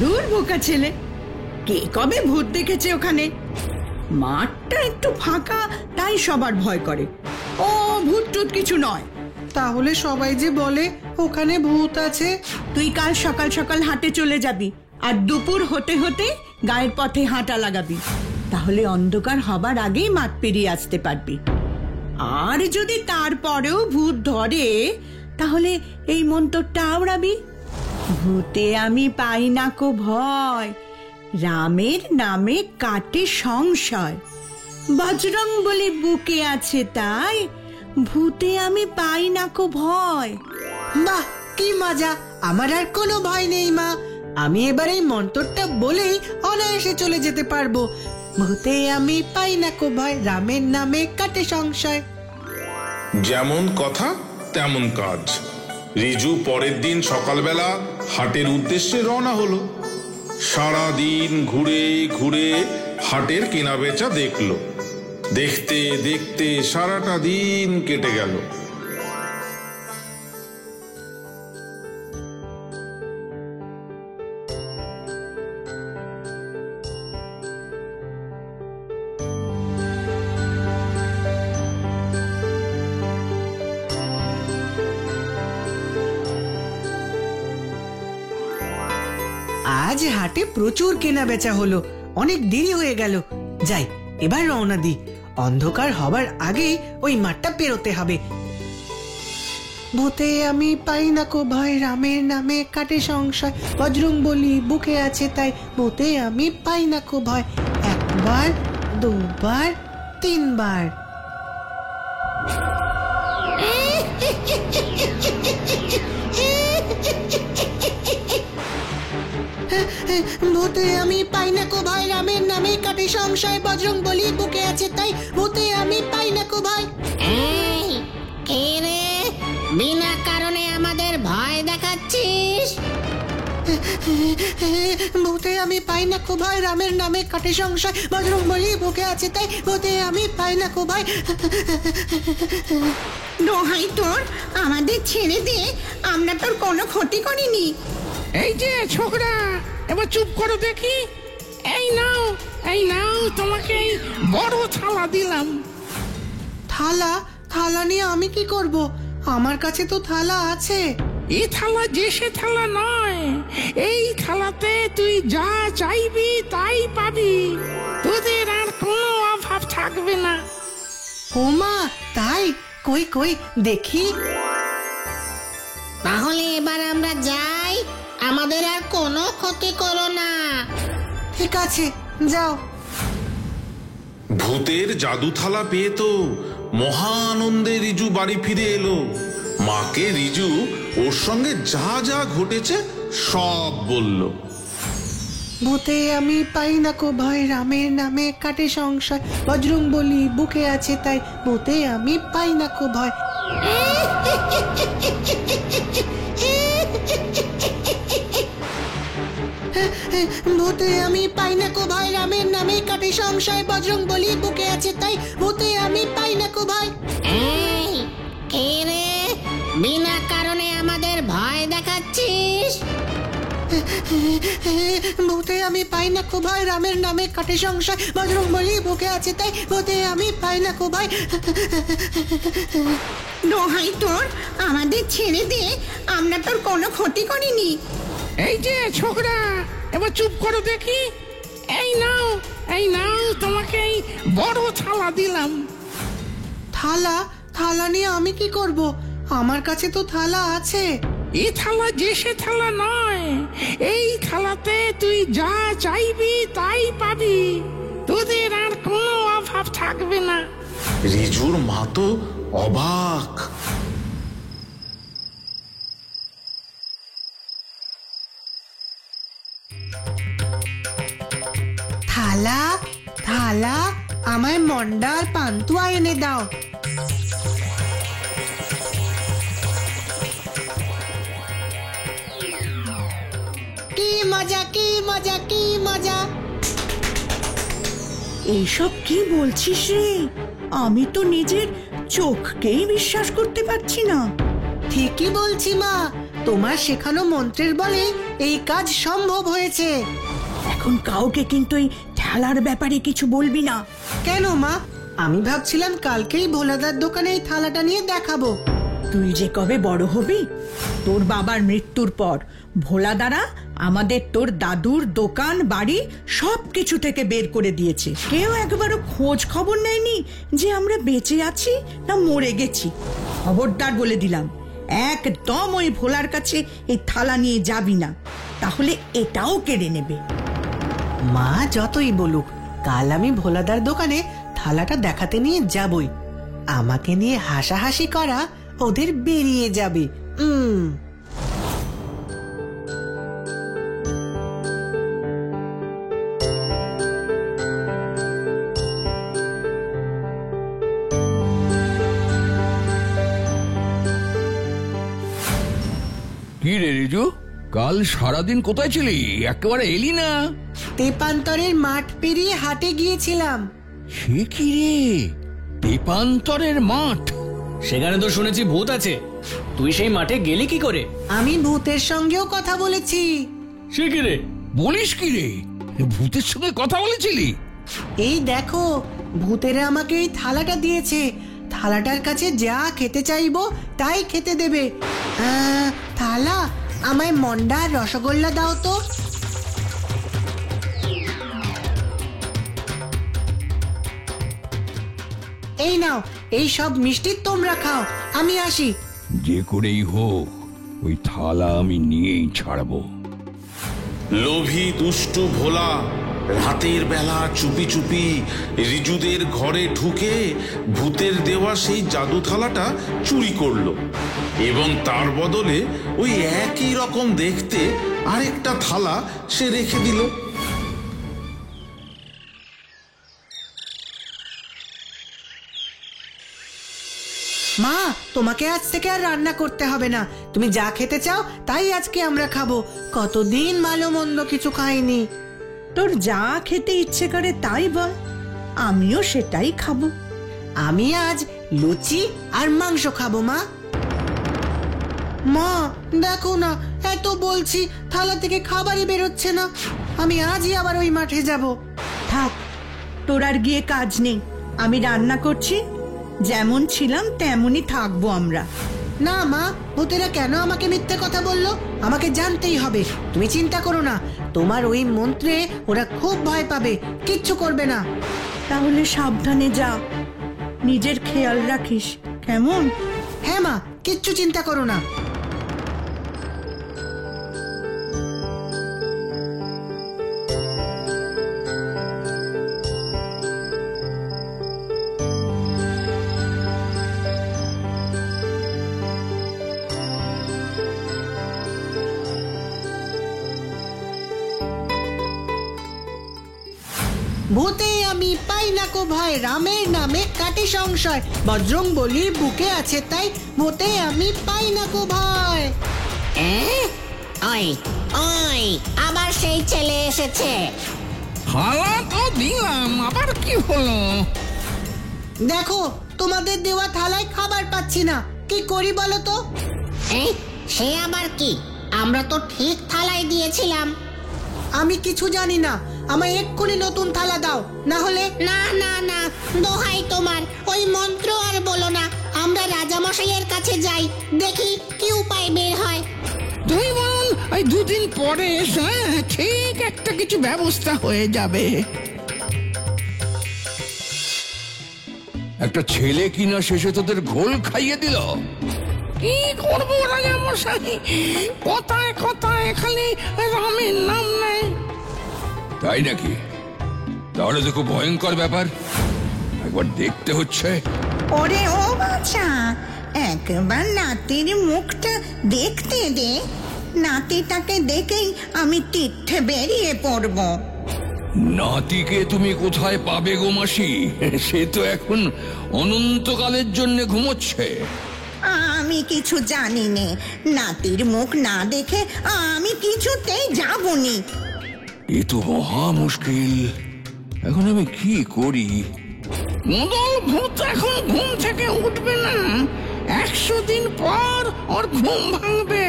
দূর বোকা ছেলে, কে কবে ভূত দেখেছে ওখানে? মাঠটা একটু ফাঁকা, তাই সবার ভয় করে। ও ভূত টুত কিছু নয়। তাহলে সবাই যে বলে ওখানে ভূত আছে। তুই কাল সকাল সকাল হাটে চলে যাবি, আর দুপুর হতে হতে গায়ের পথে হাঁটা লাগাবি। তাহলে অন্ধকার হবার আগেই মাঠ পেরিয়ে আসতে পারবি। আর যদি তারপরেও ভূত ধরে, তাহলে এই মন্তরটা আওড়াবি, ভূতে আমি পাই না কো ভয়, রামের নামে কাটে সংশয়, বজরং বলি বুকে আছে তাই, ভূতে আমি পাই না কো ভয়। বাহ, কি মজা! আমার আর কোনো ভয় নেই মা। আমি এবার এই মন্ত্রটা বলেই অনায়াসে চলে যেতে পারবো। ভূতে আমি পাই না কো ভয়, রামের নামে কাটে সংশয়। যেমন কথা তেমন কাজ। রিজু পরের দিন সকালবেলা হাটের উদ্দেশ্যে রওনা হলো। সারা দিন ঘুরে ঘুরে হাটের কেনাবেচা দেখলো। দেখতে দেখতে সারাটা দিন কেটে গেল। আজ হাটে প্রচুর কেনা বেচা হলো, অনেক দেরি হয়ে গেল। যাই, এবার রওনা দি। অন্ধকার হবার আগেই ওই মাঠটা পেরোতে হবে। ভূতে আমি পাই না কো ভয়, রামের নামে কাটে সংশয়, বজরং বলি বুকে আছে তাই, ভূতে আমি পাই না কো ভয়। একবার, দুবার, তিনবার। ভূতে আমি পাই না কো ভয়, রামের নামে কাটে সংশয়, বজরং বলি বুকে আছে তাই, ভূতে আমি পাই না কো ভয়। এই, কে রে? বিনা কারণে আমাদের ভয় দেখাচ্ছিস? ভূতে আমি পাই না কো ভয়, রামের নামে কাটে সংশয়, বজরং বলি বুকে আছে তাই, ভূতে আমি পাই না কো ভয়। দোহাই তোর, আমাদের ছেড়ে দে, আমরা তোর কোনো ক্ষতি করিনি। এই যে ছোকরা, এবার চুপ করো দেখি। এই নাও তোমাকে এই বড় থালা দিলাম। থালা? থালা নিয়ে আমি কি করব? আমার কাছে তো থালা আছে। এই থালা যে সে থালা নয়, এই থালাতে তুই যা চাইবি তাই পাবি, তোদের আর কোনো অভাব থাকবে না। ও মা, তাই? কই কই দেখি। তাহলে এবার আমরা যাই, আমাদের আর কোনো ক্ষতি করো না। ঠিক আছে, যাও। ভূতের জাদু থালা পেয়ে তো মহা আনন্দে রিজু বাড়ি ফিরে এলো। মাকে রিজু ওর সঙ্গে যা যা ঘটেছে সব বলল। ভূতে আমি পাই না কো ভয়, রামের নামে কাটে সংশয়, বজরং বলি বুকে আছে তাই, ভূতে আমি পাই না কো ভয়। ভূতে আমি পাই না কো ভয়, রামের নামে কাটে সংশয়, বজরং বলি বুকে আছে তাই, ভূতে আমি পাই না কো ভয়। এই, কে রে? বিনা কারণে আমাদের ভয় দেখাচ্ছিস? ভূতে আমি পাই না কো ভয়, রামের নামে কাটে সংশয়, বজরং বলি বুকে আছে তাই, ভূতে আমি পাই না কো ভয়। দোহাই তোর, আমাদের ছেড়ে দে, আমরা তোর কোনো ক্ষতি করিনি। এই যে ছোকরা, এবার চুপ করো দেখি। এই নাও তোমাকে এই বড় থালা দিলাম। থালা? থালা নিয়ে আমি কি করব? আমার কাছে তো থালা আছে। এই থালা যে সে থালা নয়, এই থালাতে তুই যা চাইবি তাই পাবি, তোদের আর কোনো অভাব থাকবে না। রিজুর মা তো অবাক। থালা? থালা? আমায় মন্ডা আর পান্তুয়া এনে দাও। কি মজা, কি মজা, কি মজা! এইসব কি বলছিস রে? আমি তো নিজের চোখকেই বিশ্বাস করতে পারছি না। ঠিকই বলছি মা, তোমার শেখানো মন্ত্রের বলে এই কাজ সম্ভব হয়েছে। এখন কাউকে কিন্তু এই ঠেলার ব্যাপারে কিছু বলবি না। কেন মা? আমি ভাবছিলাম কালকেই ভোলাদার দোকানে এই থালাটা নিয়ে দেখাবো। তুই যে কবে বড় হবি, তোর বাবার মৃত্যুর পর ভোলা দ্বারা আমাদের তোর দাদুর দোকান বাড়ি সবকিছু থেকে বের করে দিয়েছে। কেউ একবারও খোঁজ খবর নেয়নি যে আমরা বেঁচে আছি না মরে গেছি। খবরদার বলে দিলাম, একদম ওই ভোলার কাছে এই থালা নিয়ে যাবি না, তাহলে এটাও কেড়ে নেবে। মা যতই বলুক, কাল আমি ভোলাদার দোকানে থালাটা দেখাতে নিয়ে যাবই। আমাকে নিয়ে হাসাহাসি করা ওদের বেরিয়ে যাবে। কি রে রিজু, কাল সারাদিন কোথায় ছিলি? একেবারে এলি না। তেপান্তরের মাঠ পেরিয়ে হাটে গিয়েছিলাম। সে কি রে, তেপান্তরের মাঠ? সেখানে তো শুনেছি ভূত আছে, তুই সেই মাঠে গেলি কি করে? আমি ভূতের সঙ্গেও কথা বলেছি। সে কি রে, বলিস কি রে, ভূতের সঙ্গে কথা বলেছিলি? এই দেখো, ভূতেরা আমাকে এই থালাটা দিয়েছে। থালাটার কাছে যা খেতে চাইবো তাই খেতে দেবে। থালা, আমায় মন্ডা আর রসগোল্লা দাও তো। এই নাও, এই সব মিষ্টি তোমরা খাও, আমি আসি। যে করেই হোক ওই থালা আমি নিয়েই ছাড়বো। লোভী দুষ্টু ভোলা রাতের বেলা চুপি চুপি রিজুদের ঘরে ঢুকে ভূতের দেওয়া সেই জাদু থালাটা চুরি করলো এবং তার বদলে ওই একই রকম দেখতে আরেকটা থালা সে রেখে দিল। মা, তোমাকে আজ থেকে আর রান্না করতে হবে না। তুমি যা খেতে চাও তাই আজকে আমরা খাবো। কতদিন ভালো মন্দ কিছু খাইনি। তোর যা খেতে ইচ্ছে করে তাই বল, আমিও সেটাই খাবো। আমি আজ লুচি আর মাংস খাবো। মা, মা দেখো না, এত বলছি থালা থেকে খাবারই বেরোচ্ছে না। আমি আজই আবার ওই মাঠে যাব। থাক, তোর আর গিয়ে কাজ নেই, আমি রান্না করছি। যেমন ছিলাম তেমনই থাকবো আমরা। না মা, ভূতেরা কেন আমাকে মিথ্যে কথা বললো আমাকে জানতেই হবে। তুমি চিন্তা করো না, তোমার ওই মন্ত্রে ওরা খুব ভয় পাবে, কিচ্ছু করবে না। তাহলে সাবধানে যা, নিজের খেয়াল রাখিস, কেমন? হ্যাঁ মা, কিচ্ছু চিন্তা করো না। ভূতে আমি পাই না কো ভয়, রামের নামে কাটে সংশয়। বজরং বলি বুকে আছে তাই, ভূতে আমি পাই না কো ভয়। ওই ওই আবার সেই ছেলে এসেছে। থালা তো দিলাম, আবার কি হলো? দেখো, তোমাদের দেওয়া থালায় খাবার পাচ্ছি না, কি করি বলো তো? সে আবার কি? আমরা তো ঠিক থালায় দিয়েছিলাম। আমি কিছু জানি না, আমায় এক্ষুনি নতুন থালা দাও, না হলে। না না না, দোহাই তোমার, ওই মন্ত্র আর বলো না। আমরা রাজামশাইয়ের কাছে যাই, দেখি কি উপায় বের হয়। তুই বল, ওই দুদিন পরে এসে ঠিক একটা কিছু ব্যবস্থা হয়ে যাবে। একটা ছেলে কিনা শেষে তোদের ঘোল খাইয়ে দিল। কি করবো রাজামশাই, কথায় কথায় খালি রামের নাম নেয়। তাই নাকি? তাহলে তো খুব ভয়ঙ্কর ব্যাপার, একবার দেখতে হচ্ছে। ওরে ও বাচ্চা, একবার নাতির মুখটা দেখতে দে, নাতিটাকে দেখেই আমি তীর্থে বেরিয়ে পড়ব। নাতিকে তুমি কোথায় পাবে গো মাসি? সে তো এখন অনন্তকালের জন্য ঘুমোচ্ছে। আমি কিছু জানি নে, নাতির মুখ না দেখে আমি কিছুতেই যাবনি। এ তো মহা মুশকিল, এখন আমি কি করি? মুদল ভূত এখন ঘুম থেকে উঠবে না, 100 দিন পর ওর ঘুম ভাঙবে।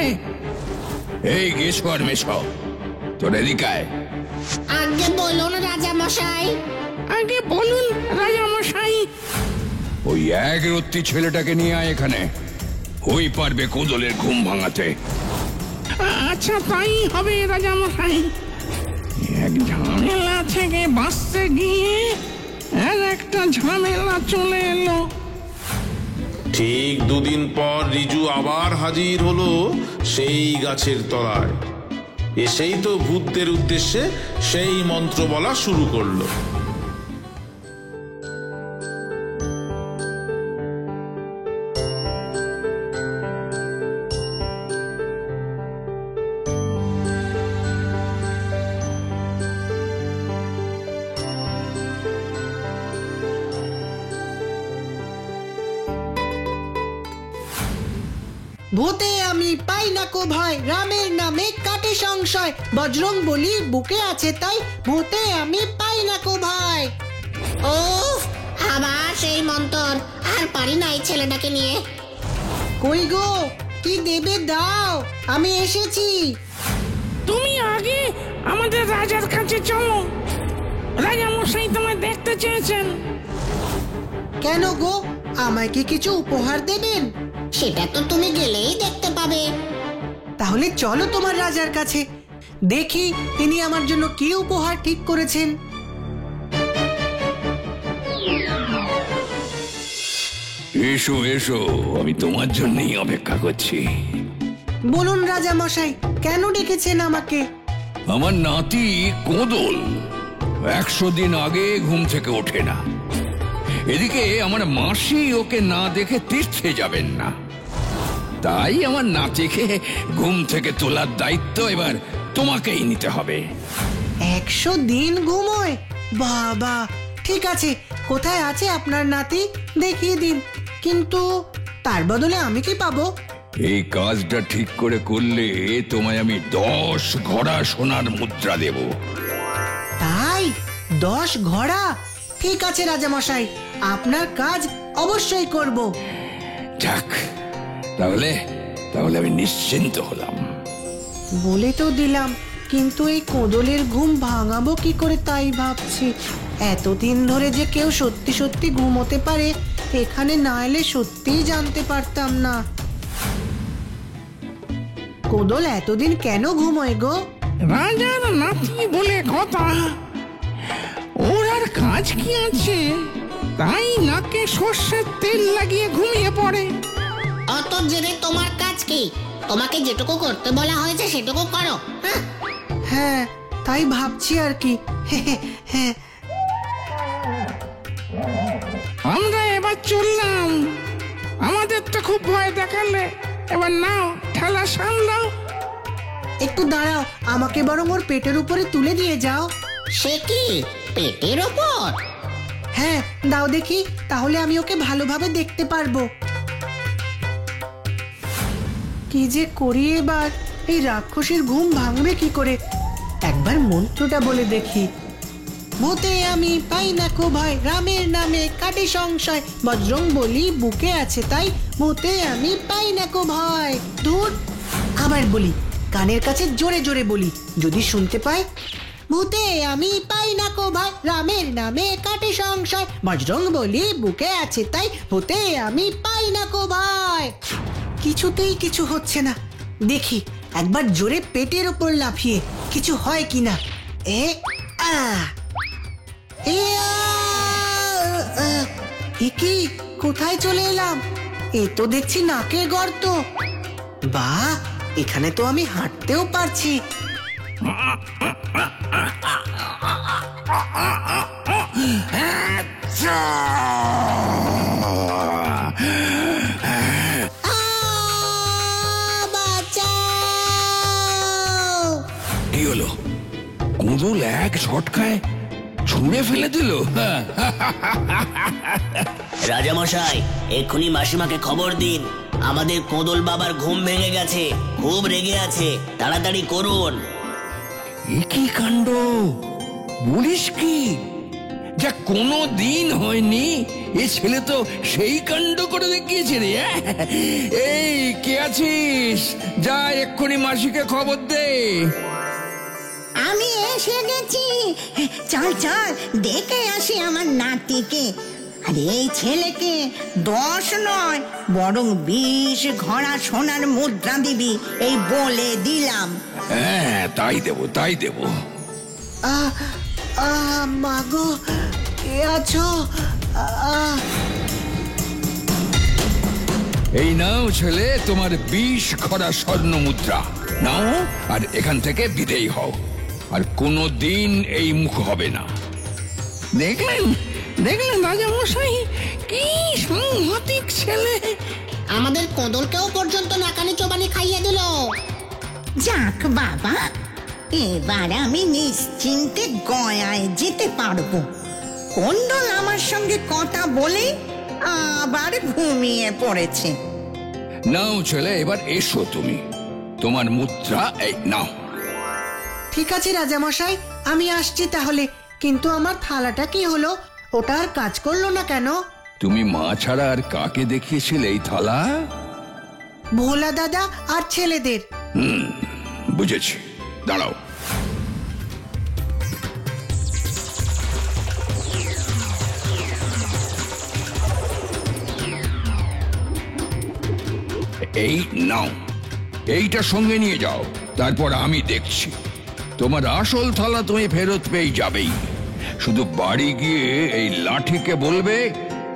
এই গেছো আর মেশো, তোর এদিকায়। আগে বলুন রাজা মশাই। আগে বলুন রাজা মশাই। ওই এক রত্তি ছেলেটাকে নিয়ে আয় এখানে, ওই পারবে কোদলের ঘুম ভাঙাতে। আচ্ছা তাই হবে রাজা মশাই। এক ঝামেলা থেকে বাঁচতে গিয়ে আর একটা ঝামেলা চলে এলো। ঠিক দুদিন পর রিজু আবার হাজির হলো সেই গাছের তলায়। এসেই তো ভূতদের উদ্দেশ্যে সেই মন্ত্র বলা শুরু করলো। ভূতে আমি পাই না কো ভয়, রামের নামে কাটে সংশয়, বজরং বলি বুকে আছে তাই, ভূতে আমি পাই না কো ভয়। ও আবার সেই মন্তর, আর পারি না এই ছেলেটাকে নিয়ে। কই গো, কি দেবে দাও, আমি এসেছি। তুমি আগে আমাদের রাজার কাছে চলো, রাজা মশাই তোমায় দেখতে চেয়েছেন। কেন গো, আমায় কি কিছু উপহার দেবেন? সেটা তো তুমি গেলেই দেখতে পাবে। তাহলে চলো তোমার রাজার কাছে, দেখি তিনি আমার জন্য কি উপহার ঠিক করেছেন। এসো এসো, আমি তোমার জন্যই অপেক্ষা করছি। বলুন রাজা মশাই, কেন ডেকেছেন আমাকে? আমার নাতি কোদল 100 দিন আগে ঘুম থেকে ওঠে না। এদিকে আমার মাসি ওকে না দেখে তীর্থে যাবেন না, তাই আমার নাতিকে ঘুম থেকে তোলার দায়িত্ব এবার তোমাকেই নিতে হবে। 100 দিন ঘুমোয়? বাবা, ঠিক আছে, কোথায় আছে আপনার নাতি দেখিয়ে দিন, কিন্তু তার বদলে আমি কি পাবো? এই কাজটা ঠিক করে করলে তোমায় আমি 10 ঘোড়া সোনার মুদ্রা দেব। তাই 10 ঘোড়া? ঠিক আছে রাজা মশাই, আপনার কাজ অবশ্যই করব। যাক, তাহলে তাহলে আমি নিশ্চিন্ত হলাম। বলে তো দিলাম, কিন্তু এই কোদলের ঘুম ভাঙাবো কি করে তাই ভাবছি। এতদিন ধরে যে কেউ সত্যি সত্যি ঘুমোতে পারে, এখানে না এলে সত্যিই জানতে পারতাম না। কোদল এতদিন কেন ঘুমোয় গো? রাজার নাতি বলে কথা, ওর আর কাজ কি আছে, তাই নাকে সর্ষের তেল লাগিয়ে ঘুমিয়ে পড়ে। অত জেনে তোমার কাজ কি? তোমাকে যেটুকু করতে বলা হয়েছে সেটুকু করো। হ্যাঁ, তাই ভাবছি আর কি। হ্যাঁ, আমরা এবার চললাম, আমাদের তো খুব ভয় দেখালে, এবার নাও ঠেলা সামলাও। একটু দাঁড়াও, আমাকে বরং ওর পেটের উপরে তুলে দিয়ে যাও। সে কি, পেটের ওপর? হ্যাঁ, দাও দেখি, তাহলে আমি ওকে ভালোভাবে দেখতে পারবো। কি যে করি এবার, এই রাক্ষসীর ঘুম ভাঙবে কি করে? একবার মন্ত্রটা বলে দেখি। ভূতে আমি পাই না কো ভয়, রামের নামে কাটে সংশয়, বজরং বলি বুকে আছে তাই, ভূতে আমি পাই না কো ভয়। দূর, আবার বলি, কানের কাছে জোরে জোরে বলি, যদি শুনতে পাই। ভূতে আমি পাই না কো ভয়, রামের নামে কাটে সংশয়, বজরং বলি বুকে আছে তাই, ভূতে আমি পাই না কো ভয়। কিছুতেই কিছু হচ্ছে না, দেখি একবার জোরে পেটের ওপর লাফিয়ে কিছু হয় কিনা। কি, কোথায় চলে এলাম? এ তো দেখছি নাকের গর্ত। বাহ, এখানে তো আমি হাঁটতেও পারছি। কি হলো? কোদল এক ঝটকায় ছুঁড়ে ফেলে দিল। রাজামশাই, এক্ষুনি মাসিমাকে খবর দিন, আমাদের কোদল বাবার ঘুম ভেঙে গেছে, খুব রেগে আছে, তাড়াতাড়ি করুন। এ কি কাণ্ড, বলিস কি? যা কোনো দিন হয়নি। এ ছেলে তো সেই কাণ্ড করে দেখিয়েছে রে। এই কে আছিস? যা এক্ষুনি মাসিকে খবর দে। আমি এসে গেছি। চল চল দেখে আসি আমার নাতিকে। আর এই ছেলেকে 10 নয় বরং 20 ঘোড়া সোনার মুদ্রা দিবি, এই বলে দিলাম। হ্যাঁ, তাই দেব। মাগো, কে আছো? এই নাও ছেলে তোমার 20 ঘোড়া স্বর্ণ মুদ্রা নাও, আর এখান থেকে বিদেয় হও, আর কোনো দিন এই মুখ হবে না। দেখলেন রাজা মশাই, কি সাংঘাতিক ছেলে। আমাদের কোদলকেও পর্যন্ত নাকানি চোবানি খাইয়ে দিল। যাক বাবা, এবার আমি নিশ্চিন্তে গয়ায় যেতে পারবো। কোন্দল আমার সঙ্গে কথা বলে আবার ঘুমিয়ে পড়েছে। নাও ছেলে, এবার এসো তুমি, তোমার মুদ্রা এই নাও। ঠিক আছে রাজামশাই, আমি আসছি তাহলে। কিন্তু আমার থালাটা কি হলো? ওটা আর কাজ করলো না কেন? তুমি মা ছাড়া আর কাকে দেখিয়েছিলে এই থালা? ভোলা দাদা আর ছেলেদের। বুঝেছি, দাঁড়াও। এই নাও, এইটা সঙ্গে নিয়ে যাও, তারপর আমি দেখছি। তোমার আসল থালা তুমি ফেরত পেয়ে যাবেই। শুধু বাড়ি গিয়ে এই লাঠিকে বলবে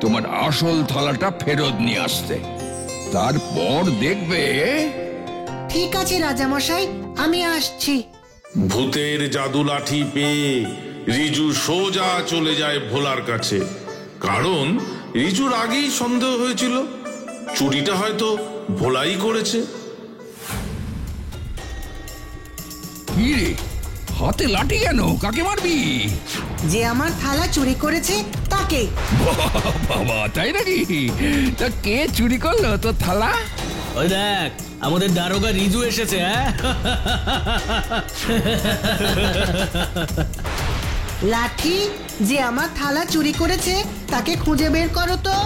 তোমার আসল থালাটা ফেরত নিয়ে আসতে, তারপর দেখবে। ঠিক আছে রাজামশাই, আমি আসছি। ভূতের জাদু লাঠি পেয়ে রিজু সোজা চলে যায় ভোলার কাছে। কারণ রিজুর আগেই সন্দেহ হয়েছিল চুরিটা হয়তো ভোলাই করেছে। কি রে, হাতে লাঠি কেন? কাকে মারবি? যে আমার থালা চুরি করেছে তাকে। বাবা, তাই নাকি? তা কে চুরি করলো তোর থালা? ওই দেখ, আমাদের দারোগা রিজু এসেছে। লাঠি, যে আমার থালা চুরি করেছে তাকে খুঁজে বের করো তো।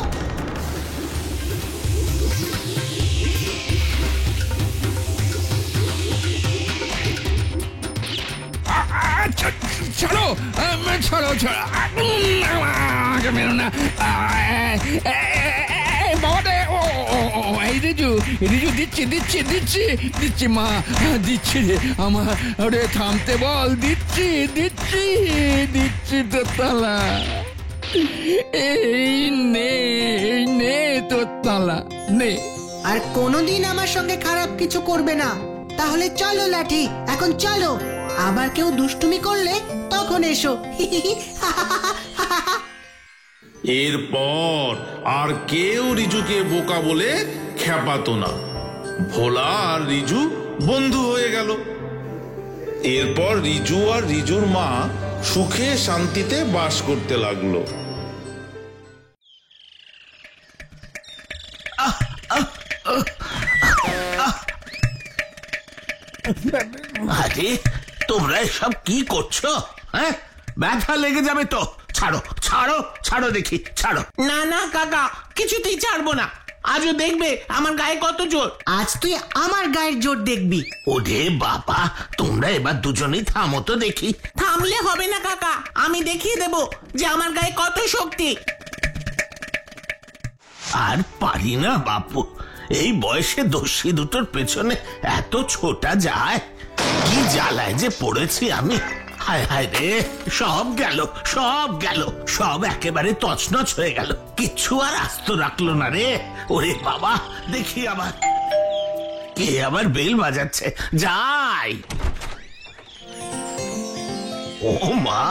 ছাড়ো, ছাড়ো, মেরো না। এই রিজু দিচ্ছি মা, দিচ্ছি রে আমার। ওরে থামতে বল, দিচ্ছি তোর তালা। এই নে তোর তালা, নে। আর কোনোদিন আমার সঙ্গে খারাপ কিছু করবে না। তাহলে চলো লাঠি, এখন চলো। আবার কেউ দুষ্টুমি করলে তখন এসো। এরপর আর কেউ রিজুকে বোকা বলে খেপাতো না। ভোলা আর রিজু বন্ধু হয়ে গেল। এরপর রিজু আর রিজুর মা সুখে শান্তিতে বাস করতে লাগলো। আরে তোমরা সব কি করছো? হ্যাঁ, ব্যথা লেগে যাবে তো। ছাড়ো ছাড়ো ছাড়ো, দেখি ছাড়ো। না না কাকা, কিছুতেই ছাড়বো না। আজও দেখবে আমার গায়ে কত জোর। আজ তুই আমার গায়ের জোর দেখবি। ওরে বাবা, তোমরা এবার দুজনেই থামো তো দেখি। থামলে হবে না কাকা, আমি দেখিয়ে দেব যে আমার গায়ে কত শক্তি। আর পারি না বাপু, এই বয়সে দস্যি দুটোর পেছনে এত ছোটা যায়। কি জ্বালায় যে পড়েছি আমি। হায় হায় রে, সব গেল, সব একেবারে তছনছ হয়ে গেল। কিচ্ছু আর আস্ত রাখলো না রে। ওরে বাবা, দেখি আবার কে আবার বেল বাজাচ্ছে। যাই। ও মা,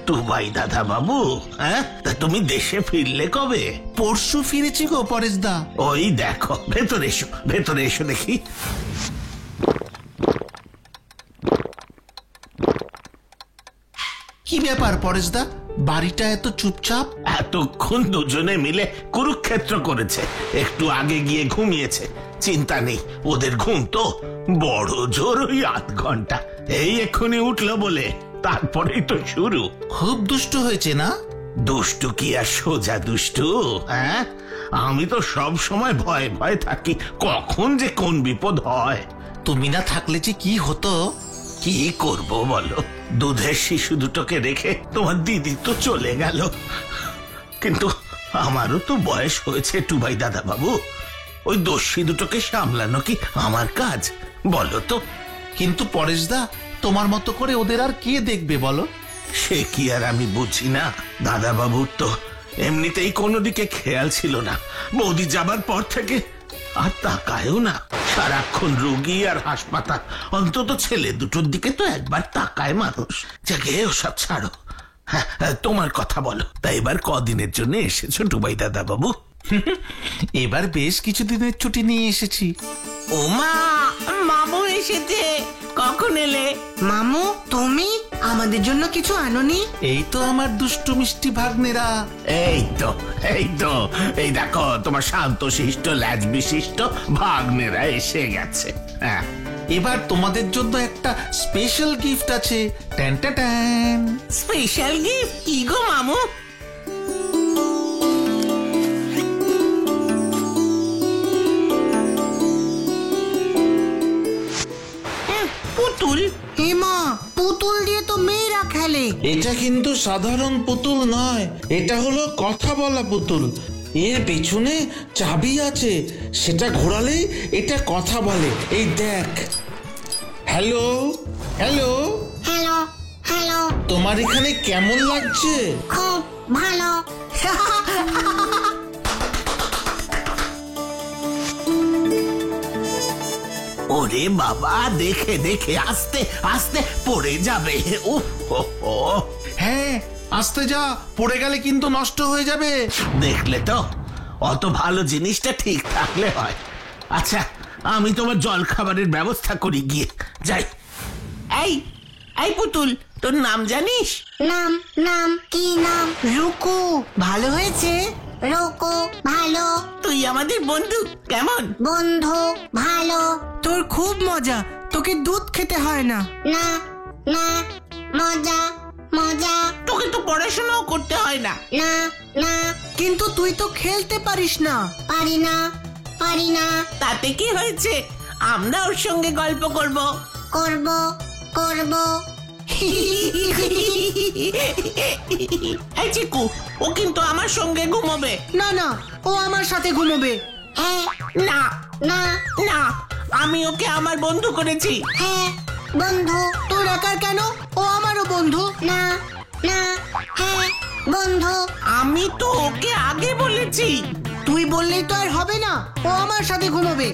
টুবাই দাদা বাবু, হ্যাঁ, তা তুমি দেশে ফিরলে কবে? পরশু ফিরেছি গো পরেশদা। ওই দেখো, ভেতরে এসো দেখি। কি ব্যাপার পরেশদা, বাড়িটা এত চুপচাপ? এতক্ষণ দুজনে মিলে কুরুক্ষেত্র করেছে, একটু আগে গিয়ে ঘুমিয়েছে। চিন্তা নেই, ওদের ঘুম তো বড় জোর ওই 8 ঘন্টা। এই এক্ষুনি উঠলো বলে তারপরেই তো শুরু। খুব দুষ্ট হয়েছে না? দুষ্টু কি আর সোজা দুষ্টু? হ্যাঁ, আমি তো সব সময় ভয়ে ভয়ে থাকি কখন যে কোন বিপদ হয়। তুমি না থাকলে যে কি হতো। কি করব বলো, দুধের শিশু দুটোকে রেখে তোমার দিদি তো চলে গেল, কিন্তু আমারও তো বয়স হয়েছে টুবাই দাদা বাবু। ওই দস্যি দুটোকে সামলানো কি আমার কাজ বলো তো? কিন্তু পরেশদা, তোমার মতো করে ওদের আর কে দেখবে বলো? সে কি আর আমি বুঝি না? দাদা বাবুর তো এমনিতেই কোনো দিকে খেয়াল ছিল না, বৌদি যাবার পর থেকে আর তাকায়ও না। সারাক্ষণ রোগী আর হাসপাতাল, অন্তত ছেলে দুটোর দিকে তো একবার তাকায় মানুষ। জাগে ওসব ছাড়ো, হ্যাঁ তোমার কথা বলো। তাই এবার কদিনের জন্য এসেছো টুবাই দাদা বাবু? এবার বেশ কিছুদিনের ছুটি নিয়ে এসেছি। ওমা, মামু এসেছে। কখন এলে? মামু, তুমি আমাদের জন্য কিছু আনোনি? এই তো আমার দুষ্টু মিষ্টি ভাগ্নেরা। এই তো এই দেখো, তোমার শান্ত শিষ্ট ল্যাজ বিশিষ্ট ভাগ্নেরা এসে গেছে। হ্যাঁ, এবার তোমাদের জন্য একটা স্পেশাল গিফট আছে। Tan tan tan. Special gift কি গো মামু? পুতুল? হেমা, পুতুল দিয়ে তো মেয়েরা খেলে। এটা কিন্তু সাধারণ পুতুল নয়, এটা হলো কথা বলা পুতুল। এর পেছনে চাবি আছে, সেটা ঘোরালেই এটা কথা বলে। এই দেখ। হ্যালো হ্যালো হ্যালো হ্যালো, তোমার এখানে কেমন লাগছে? খুব ভালো। ওরে বাবা, দেখে দেখে আস্তে আস্তে পড়ে যাবে। হ্যাঁ, আস্তে যা, পড়ে গেলে কিন্তু নষ্ট হয়ে যাবে। দেখলে তো, অত ভালো জিনিসটা ঠিক থাকলে হয়। আচ্ছা, আমি তোমার জল খাবারের ব্যবস্থা করি গিয়ে যাই। এই পুতুল, তোর নাম জানিস? নাম? নাম কি নাম? রুকু। ভালো হয়েছে। রোকো ভালো। তুই আমাদের বন্ধু কেমন? বন্ধু ভালো। তোর খুব মজা, তোকে দুধ খেতে হয় না। না না, মজা মজা। তোকে তো পড়াশোনাও করতে হয় না। না না, কিন্তু তুই তো খেলতে পারিস না। পারি না পারি না। তাতে কি হয়েছে? আমরা ওর সঙ্গে গল্প করব। করব করব। এই চিকু, ও কিন্তু আমার সঙ্গে ঘুমোবে। না না, ও আমার সাথে ঘুমোবে। হ্যাঁ। না না না, আমি ওকে আমার বন্ধু করেছি। হ্যাঁ, বন্ধু। তোর একার কেন? ও আমারও বন্ধু। না না, হ্যাঁ বন্ধু। আমি তো ওকে আগে বলেছি। তুই বললেই তো আর হবে না, ও আমার সাথে ঘুমোবে।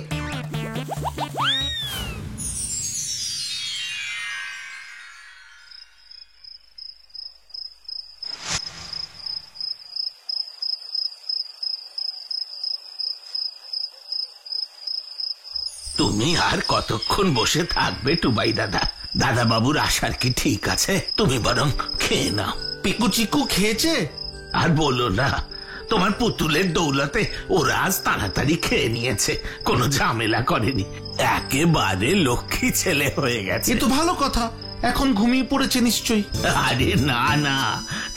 তুমি আর কতক্ষণ বসে থাকবে টুবাই দাদা? দাদা বাবুর আসার কি ঠিক আছে? তুমি বরং খেয়ে নাও। পিকু চিকু খেয়েছে? আর বলো না, তোমার পুতুলের দৌলতে ওরা আজ তাড়াতাড়ি খেয়ে নিয়েছে, কোনো ঝামেলা করেনি। একেবারে লক্ষ্মী ছেলে হয়ে গেছে। এ তো ভালো কথা। এখন ঘুমিয়ে পড়েছে নিশ্চয়ই। আরে না না,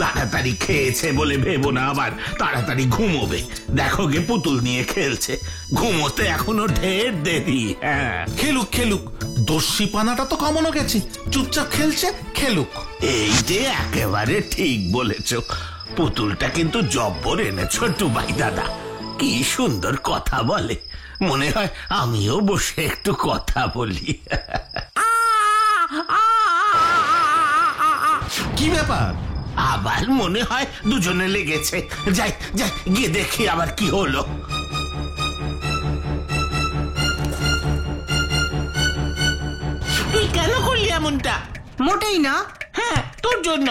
তাড়াতাড়ি খেয়েছে বলে ভেবো না আবার তাড়াতাড়ি ঘুমোবে। দেখো গে, পুতুল নিয়ে খেলছে, ঘুমোতে এখনো ঢের দেরি। হ্যাঁ, খেলুক খেলুক, দস্যি পানাটা তো কমানো গেছে। চুপচাপ খেলছে, খেলুক। এই যে একেবারে ঠিক বলেছ, পুতুলটা কিন্তু জব্বর এনেছো টুবাই দাদা। কি সুন্দর কথা বলে, মনে হয় আমিও বসে একটু কথা বলি। কি ব্যাপার? আবার মনে হয় দুজনে লেগেছে। যাই যাই, গিয়ে দেখি আবার কি হলো। তুই কেন করলি এমনটা? মোটেই না। হ্যাঁ, তোর জন্য।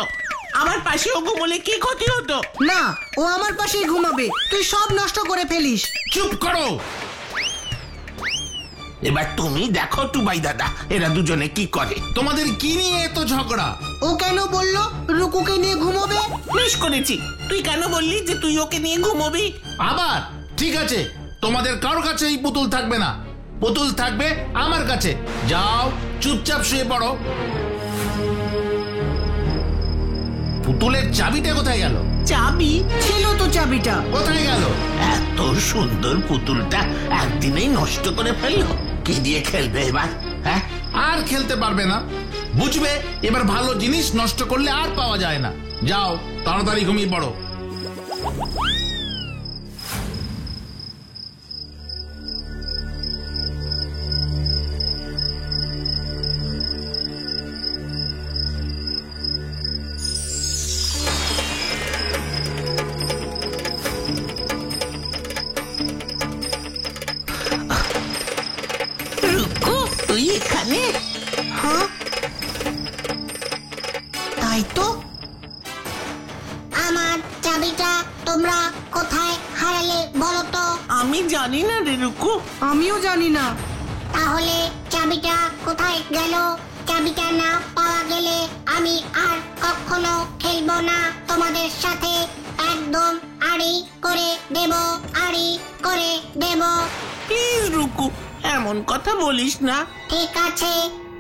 আমার পাশেও ঘুমোলে কি ক্ষতি হতো? না, ও আমার পাশেই ঘুমাবে। তুই সব নষ্ট করে ফেলিস। চুপ করো। এবার তুমি দেখো টুবাই দাদা, এরা দুজনে কি করে। তোমাদের কি নিয়ে এত ঝগড়া? ও কেন বললো রুকুকে নিয়ে ঘুমোবে? বেশ করেছি। তুই কেন বললি যে তুই ওকে নিয়ে ঘুমোবি? আবার ঠিক আছে, তোমাদের কারো কাছে এই পুতুল থাকবে না। পুতুল থাকবে আমার কাছে। যাও, চুপচাপ শুয়ে পড়ো। পুতুলের চাবিটা কোথায় গেল? চাবি ছিল তো, চাবিটা কোথায় গেল? এত সুন্দর পুতুলটা একদিনেই নষ্ট করে ফেললো। কি দিয়ে খেলবে এবার? হ্যাঁ, আর খেলতে পারবে না, বুঝবে এবার ভালো জিনিস নষ্ট করলে আর পাওয়া যায় না। যাও তাড়াতাড়ি ঘুমিয়ে পড়ো। রুকু, তুই এখানে? হ্যাঁ, তাই তো। আমার চাবিটা তোমরা কোথায় হারালে বলো তো? আমি জানি না রে রুকু। আমিও জানি না। তাহলে চাবিটা কোথায় গেল? চাবিটা না পাওয়া গেলে আমি আর কখনো খেলবো না তোমাদের সাথে। একদম আড়ি করে দেব, আড়ি করে দেব। প্লিজ রুকু, এমন কথা বলিস না। ঠিক আছে,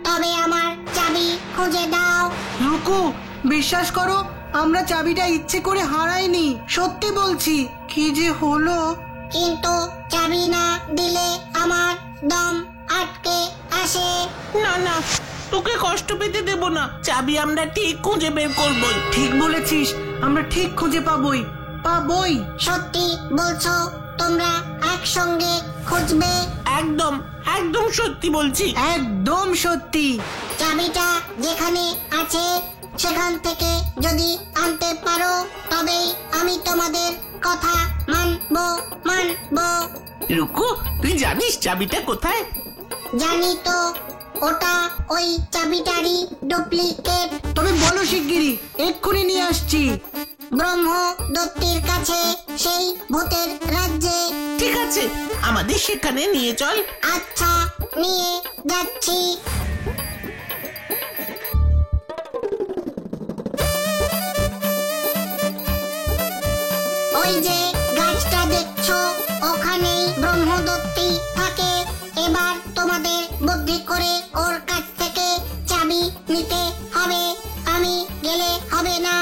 তবে আমার চাবি খুঁজে দাও। রুকু, বিশ্বাস করো, আমরা চাবিটা ইচ্ছে করে হারাইনি, সত্যি বলছি। কি যে হলো। কিন্তু চাবি না দিলে আমার দম আটকে আসে। না না, তোকে কষ্ট পেতে দেব না। চাবি আমরা ঠিক খুঁজে বের করবই। ঠিক বলেছিস, আমরা ঠিক খুঁজে পাবই। সত্যি বলছো? তোমরা একসঙ্গে খুঁজবে? একদম একদম সত্যি বলছি। একদম সত্যি। চাবিটা যেখানে আছে সেখান থেকে যদি আনতে পারো তবেই আমি তোমাদের কথা মানবো। রুকু, তুই জানিস চাবিটা কোথায়? জানি তো, ওটা ওই চাবিটারই ডুপ্লিকেট। তবে বলো শিগগিরই, এক্ষুনি নিয়ে আসছি। ব্রহ্মদত্তের কাছে, সেই ভূতের রাজ্যে। ঠিক আছে, আমাদের সেখানে নিয়ে চল। আচ্ছা, নিয়ে যাচ্ছি। ওই যে গাছটা দেখছো, ওখানেই ব্রহ্মদত্তি থাকে। এবার তোমাদের বুদ্ধি করে ওর কাছ থেকে চাবি নিতে হবে। আমি গেলে হবে না।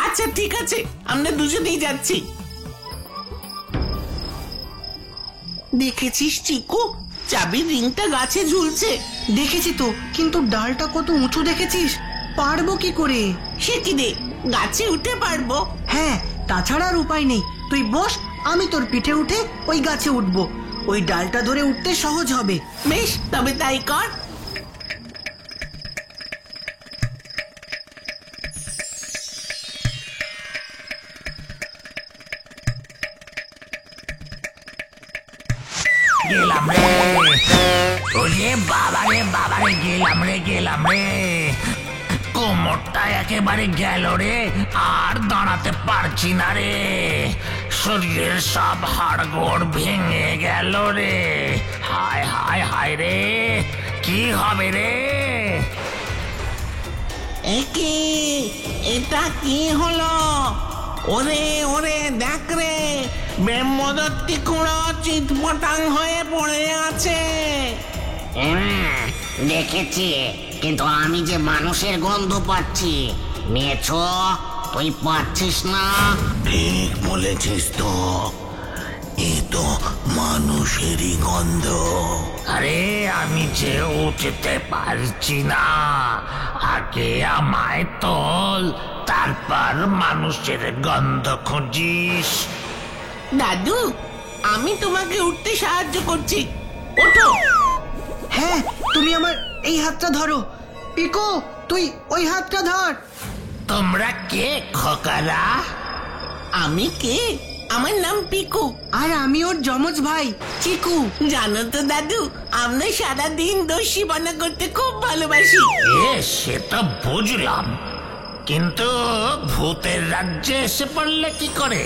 আচ্ছা ঠিক আছে, আমরা দুজনেই যাচ্ছি। দেখেছিস চিকু, চাবির রিংটা গাছে ঝুলছে। দেখেছি তো, কিন্তু ডালটা কত উঁচু দেখেছিস? পারবো কি করে? সে কি রে, গাছে উঠে পারবো? হ্যাঁ, তাছাড়া আর উপায় নেই। তুই বস, আমি তোর পিঠে উঠে ওই গাছে উঠবো। ওই ডালটা ধরে উঠতে সহজ হবে। বেশ, তবে তাই কর। গেলাম রে, ওরে বাবারে গেলাম রে। কোমরটা একেবারে গেল রে, আর দাঁড়াতে পারছি না রে। শরীরের সব হাড়গোড় ভেঙে গেল রে। হায় রে, কি হবে রে? এটা কি হলো? ওরে দেখ রে, ব্রহ্মদত্তি খুঁড়ো চিৎপটাং হয়ে পড়ে আছে। দেখেছি, কিন্তু আমি যে মানুষের গন্ধ পাচ্ছি। মেছো, তুই পাচ্ছিস না? ঠিক বলেছিস তো, এ তো মানুষেরই গন্ধ। আরে আমি যে উঠতে পারছি না, আগে আমায় তোল, তারপর মানুষের গন্ধ খুঁজিস। দাদু, আমি তোমাকে উঠতে সাহায্য করছি, ওঠো। হ্যাঁ, তুমি আমার এই হাতটা ধরো। পিকো, তুই ওই হাতটা ধর। তোমরা কে খোকারা? আমি কে? আমার নাম পিকু। আর আমি ওর যমজ ভাই চিকু। জানো তো দাদু, আমরা সারাদিন দস্যিপনা করতে খুব ভালোবাসি। সে তো বুঝলাম, কিন্তু ভূতের রাজ্যে এসে পড়লে কি করে?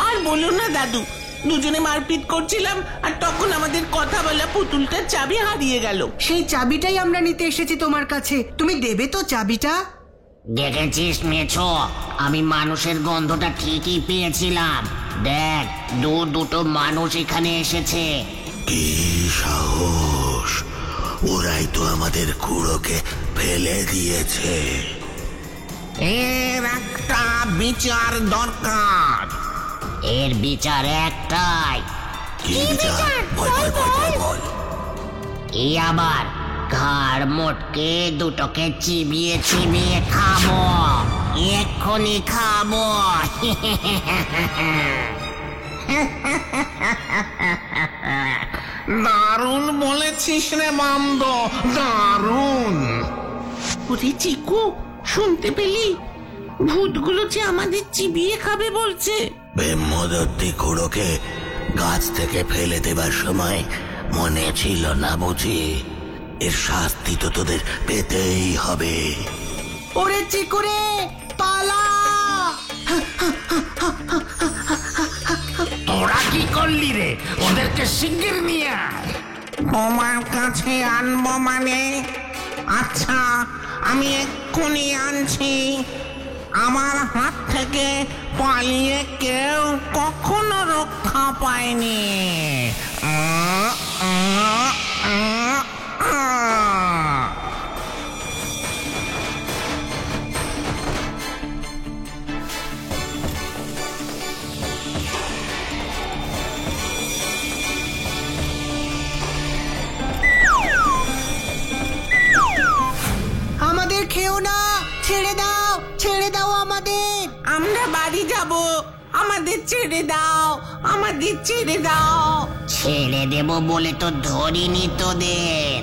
আর বলো না দাদু, দুজনে মারপিট করছিলাম, আর তখন আমাদের কথা বলা পুতুলটার চাবি হারিয়ে গেল। সেই চাবিটাই আমরা নিতে এসেছি তোমার কাছে। তুমি দেবে তো চাবিটা? দেখেছিস মেছো, আমি মানুষের গন্ধটা ঠিকই পেয়েছিলাম। দেখ, দুটো মানুষ এখানে এসেছে। কি সাহস! ওরাই তো আমাদের কুড়োকে ফেলে দিয়েছে। এর একটা বিচার দরকার। এর বিচার একটাই। কি বিচার? বল। এই আবার ঘাড় মোটকে দুটোকে চিবিয়ে চিবিয়ে খাবো, এক্ষুনি খাবো। দারুণ বলেছিস রে মামদ, দারুণ। ওরে চিকু, শুনতে পেলি? ভূতগুলো যে আমাদের চিবিয়ে খাবে বলছে। ব্রহ্মদত্তি খুড়োকে গাছ থেকে ফেলে দেবার সময় মনে ছিল না বুঝি? এর শাস্তি তো তোদের পেতেই হবে। ওরে চিকুরে পালা! তোরা কি করলি রে? ওদেরকে শিগগির নিয়ে আয়। তোমার কাছে আনবো মানে? আচ্ছা, আমি এক্ষুনি আনছি। আমার হাত থেকে পালিয়ে কেউ কখনো রক্ষা পায়নি। আমাদের খেও না, ছেড়ে দাও আমাদের। আমরা বাড়ি যাব, আমাদের ছেড়ে দাও, আমাদের ছেড়ে দাও। ছেড়ে দেব বলে তো ধরিনি তোদের।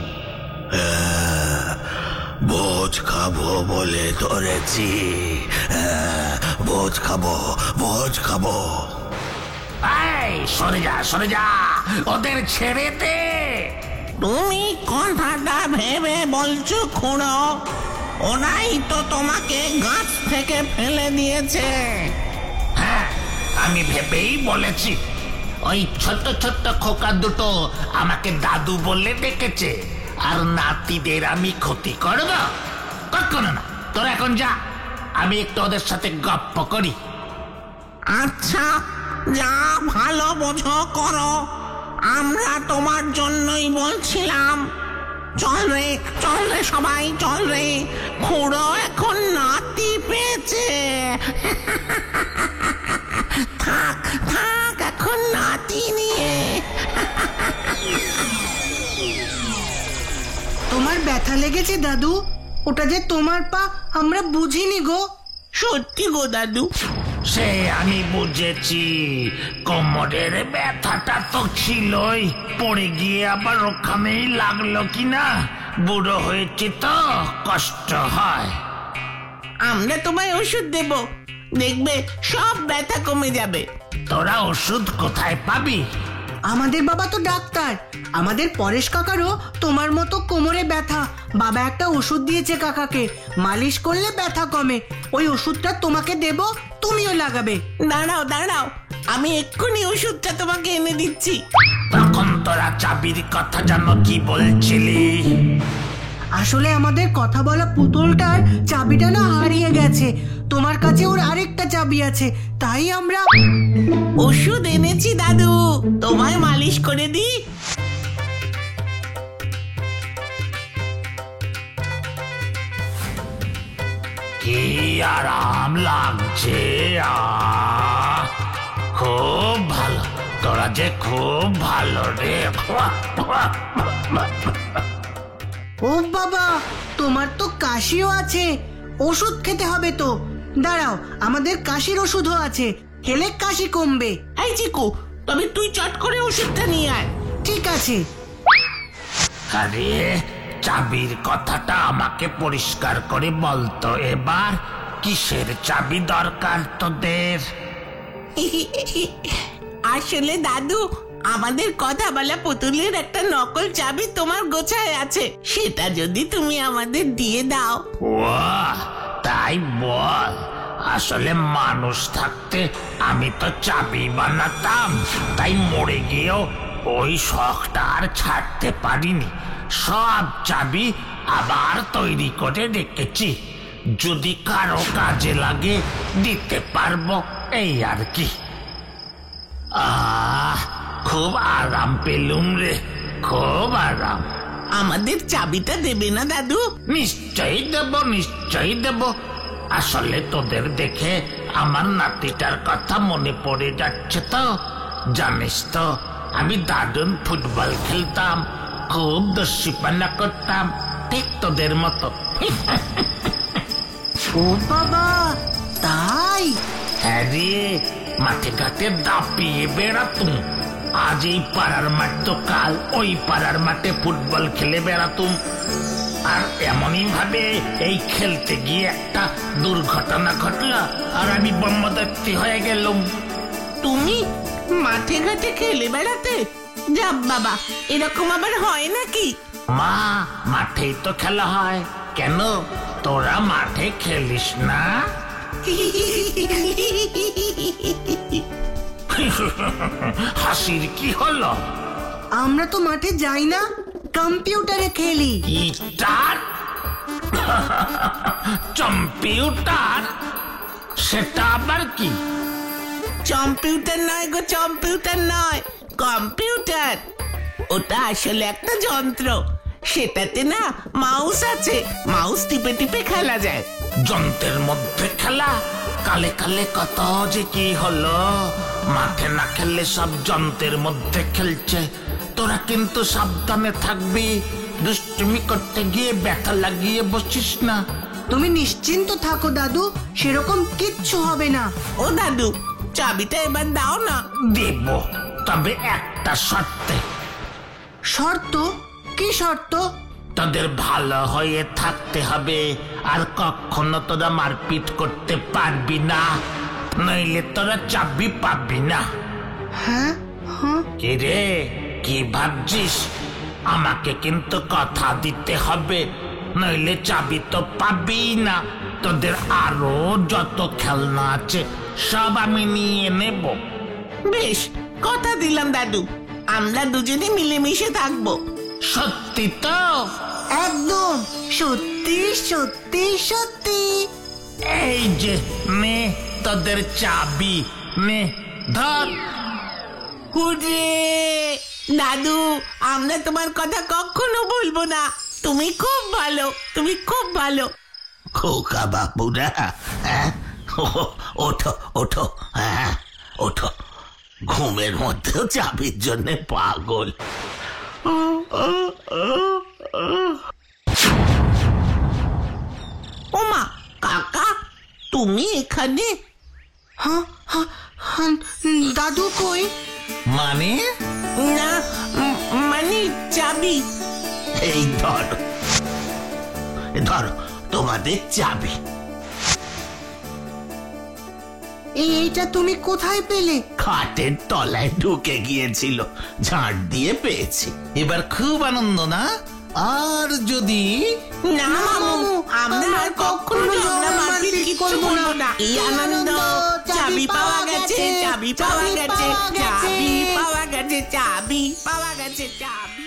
ভোজ খাবো বলে ধরেছি। ভোজ খাবো। এই, সরে যা, ওদের ছেড়ে দে। তুমি কথাটা ভেবে বলছো খুড়ো? ওরাই তো তোমাকে গাছ থেকে ফেলে দিয়েছে। হ্যাঁ, আমি ভেবেই বলেছি। ওই ছোট্ট ছোট্ট খোকা দুটো আমাকে দাদু বলে ডেকেছে, আর নাতিদের আমি ক্ষতি করব? কখনো না। তোরা এখন যা, আমি একটু ওদের সাথে গপ্প করি। আচ্ছা, যা ভালো বোঝো করো। আমরা তোমার জন্যই বলছিলাম। চল রে সবাই, চল রে। খুড়ো এখন নাতি পেয়েছে। থাক এখন নাতি নিয়ে। তোমার ব্যথা লেগেছে দাদু? ওটা যে তোমার পা, আমরা বুঝিনি গো। সত্যি গো দাদু। সে আমি বুঝেছি, কোমরের ব্যথাটা তো ছিলই, পড়ে গিয়ে আবার ওখানেই লাগলো কিনা। বুড়ো হয়েছে তো কষ্ট হয়। আমরা তোমায় ওষুধ দেব, দেখবে সব ব্যথা কমে যাবে। তোরা ওষুধ কোথায় পাবি? আমাদের বাবা তো ডাক্তার। আমাদের পরেশ কাকারও তোমার মতো কোমরে ব্যথা। বাবা একটা ওষুধ দিয়েছে কাকাকে, মালিশ করলে ব্যথা কমে। ওই ওষুধটা তোমাকে দেব, তুমিও লাগাবে। দাঁড়াও, আমি এক্ষুনি ওষুধটা তোমাকে এনে দিচ্ছি। তখন তোরা চাবির কথা জানো কি বলছিলি? আসলে আমাদের কথা বলা পুতুলটার চাবিটা না হারিয়ে গেছে। তোমার কাছে ওর আরেকটা চাবি আছে, তাই আমরা ওষুধ এনেছি দাদু, তোমায় মালিশ করে দিই। কি আরাম লাগছে। খুব ভালো, তোরা যে খুব ভালো রে। ও বাবা, তোমার তো কাশিও আছে, ওষুধ খেতে হবে তো। দাঁড়াও, আমাদের কাশির ওষুধও আছে, খেলে কাশি কমবে। এই চিকু, তবে তুই চট করে ওষুধটা নিয়ে আয়। ঠিক আছে। আরে, চাবির কথাটা আমাকে পরিষ্কার করে বলতো এবার। কিসের চাবি দরকার তোদের? আসলে দাদু, আমাদের কথা বলা পুতুলের একটা নকল চাবি তোমার গোছায় আছে, সেটা যদি তুমি আমাদের দিয়ে দাও। ওয়াহ, তাই বল। আসলে মানুষ থাকতে আমি তো চাবি বানাতাম, তাই মরে গিয়েও ওই শখটা আর ছাড়তে পারিনি। সব চাবি আবার তৈরি করে রেখেছি, যদি কারো কাজে লাগে দিতে পারবো, এই আর কি। খুব আরাম পেলুম রে, খুব আরাম। আমাদের চাবিটা দেবে না দাদু? নিশ্চয়ই দেব। আসলে তোদের দেখে আমার নাতিটার কথা মনে পড়ে যাচ্ছে তো। জানিস তো আমি দারুণ ফুটবল খেলতাম, খুব দস্যিপানা করতাম, ঠিক তোদের মতো। ও বাবা, তাই? হ্যাঁ রে, মাঠে ঘাটে দাপিয়ে বেড়াতুম। আজ এই পাড়ার মাঠ তো কাল ওই পাড়ার মাঠে ফুটবল খেলে বেড়াতুম। আর এমনই ভাবে এই খেলতে গিয়ে একটা দুর্ঘটনা ঘটলো আর আমি ব্রহ্মদত্তি হয়ে গেলুম। তুমি মাঠে ঘাটে খেলে বেড়াতে? যা বাবা, এরকম আবার হয় নাকি? মা, মাঠেই তো খেলা হয়, কেন তোরা মাঠে খেলিস না? হাসির কি হলো? আমরা তো মাঠে যাই না, কম্পিউটারে খেলি। গিটার? কম্পিউটার? সেটা আবার কি? কম্পিউটার নয় গো, কম্পিউটার নয়, কম্পিউটার। ওটা আসলে একটা যন্ত্র, সেটাতে না মাউস আছে, মাউস টিপে টিপে খেলা যায়। যন্ত্রের মধ্যে খেলা? কালে কালে কত যে কি হলো, মাঠে না খেললে সব যন্ত্রের মধ্যে খেলছে। তোরা কিন্তু সাবধানে থাকবি, দুষ্টুমি করতে গিয়ে ব্যথা লাগিয়ে বসিস না। তুমি নিশ্চিন্ত থাকো দাদু, সেরকম কিচ্ছু হবে না। ও দাদু, চাবিটা এবার দাও না। দেব, তবে একটা শর্তে। শর্ত? কি শর্ত? তোদের ভালো হয়ে থাকতে হবে, আর কখনো তোরা মারপিট করতে পারবি না, নইলে তোরা চাবি পাবি না। হ্যাঁ? কি রে, কি ভাবছিস? আমাকে কিন্তু কথা দিতে হবে, নইলে চাবি তো পাবি না। তোদের আরো যত খেলনা আছে সব আমি নিয়ে নেব। বেশ, কথা দিলাম দাদু, আমরা দুজনে মিলেমিশে থাকবো। সত্যি তো? একদম সত্যি সত্যি সত্যি। এই যে নে তোদের চাবি, নে ধর। হুরে দাদু, আমরা তোমার কথা কখনো ভুলবো না। তুমি খুব ভালো, তুমি খুব ভালো। খোকা বাবুরা, ওঠো ওঠো, হ্যাঁ ওঠো। ঘুমের মধ্যেও চাবির জন্য পাগল। ওমা, কাকা তুমি এখানে? দাদু কই? মানে? না, মানে চাবি। এই ধরো, ধরো তোমাদের চাবি। এইটা তুমি কোথায় পেলে? খাটের তলায় ঢুকে গিয়েছিল, ঝাড় দিয়ে পেয়েছি। এবার খুব আনন্দ না? আর যদি না মামু, আমরা আর কখনো ঝগড়া মারপিট কিচ্ছু করবো না। এই আনন্দ, চাবি পাওয়া গেছে, চাবি পাওয়া গেছে, চাবি পাওয়া গেছে, চাবি পাওয়া গেছে, চাবি।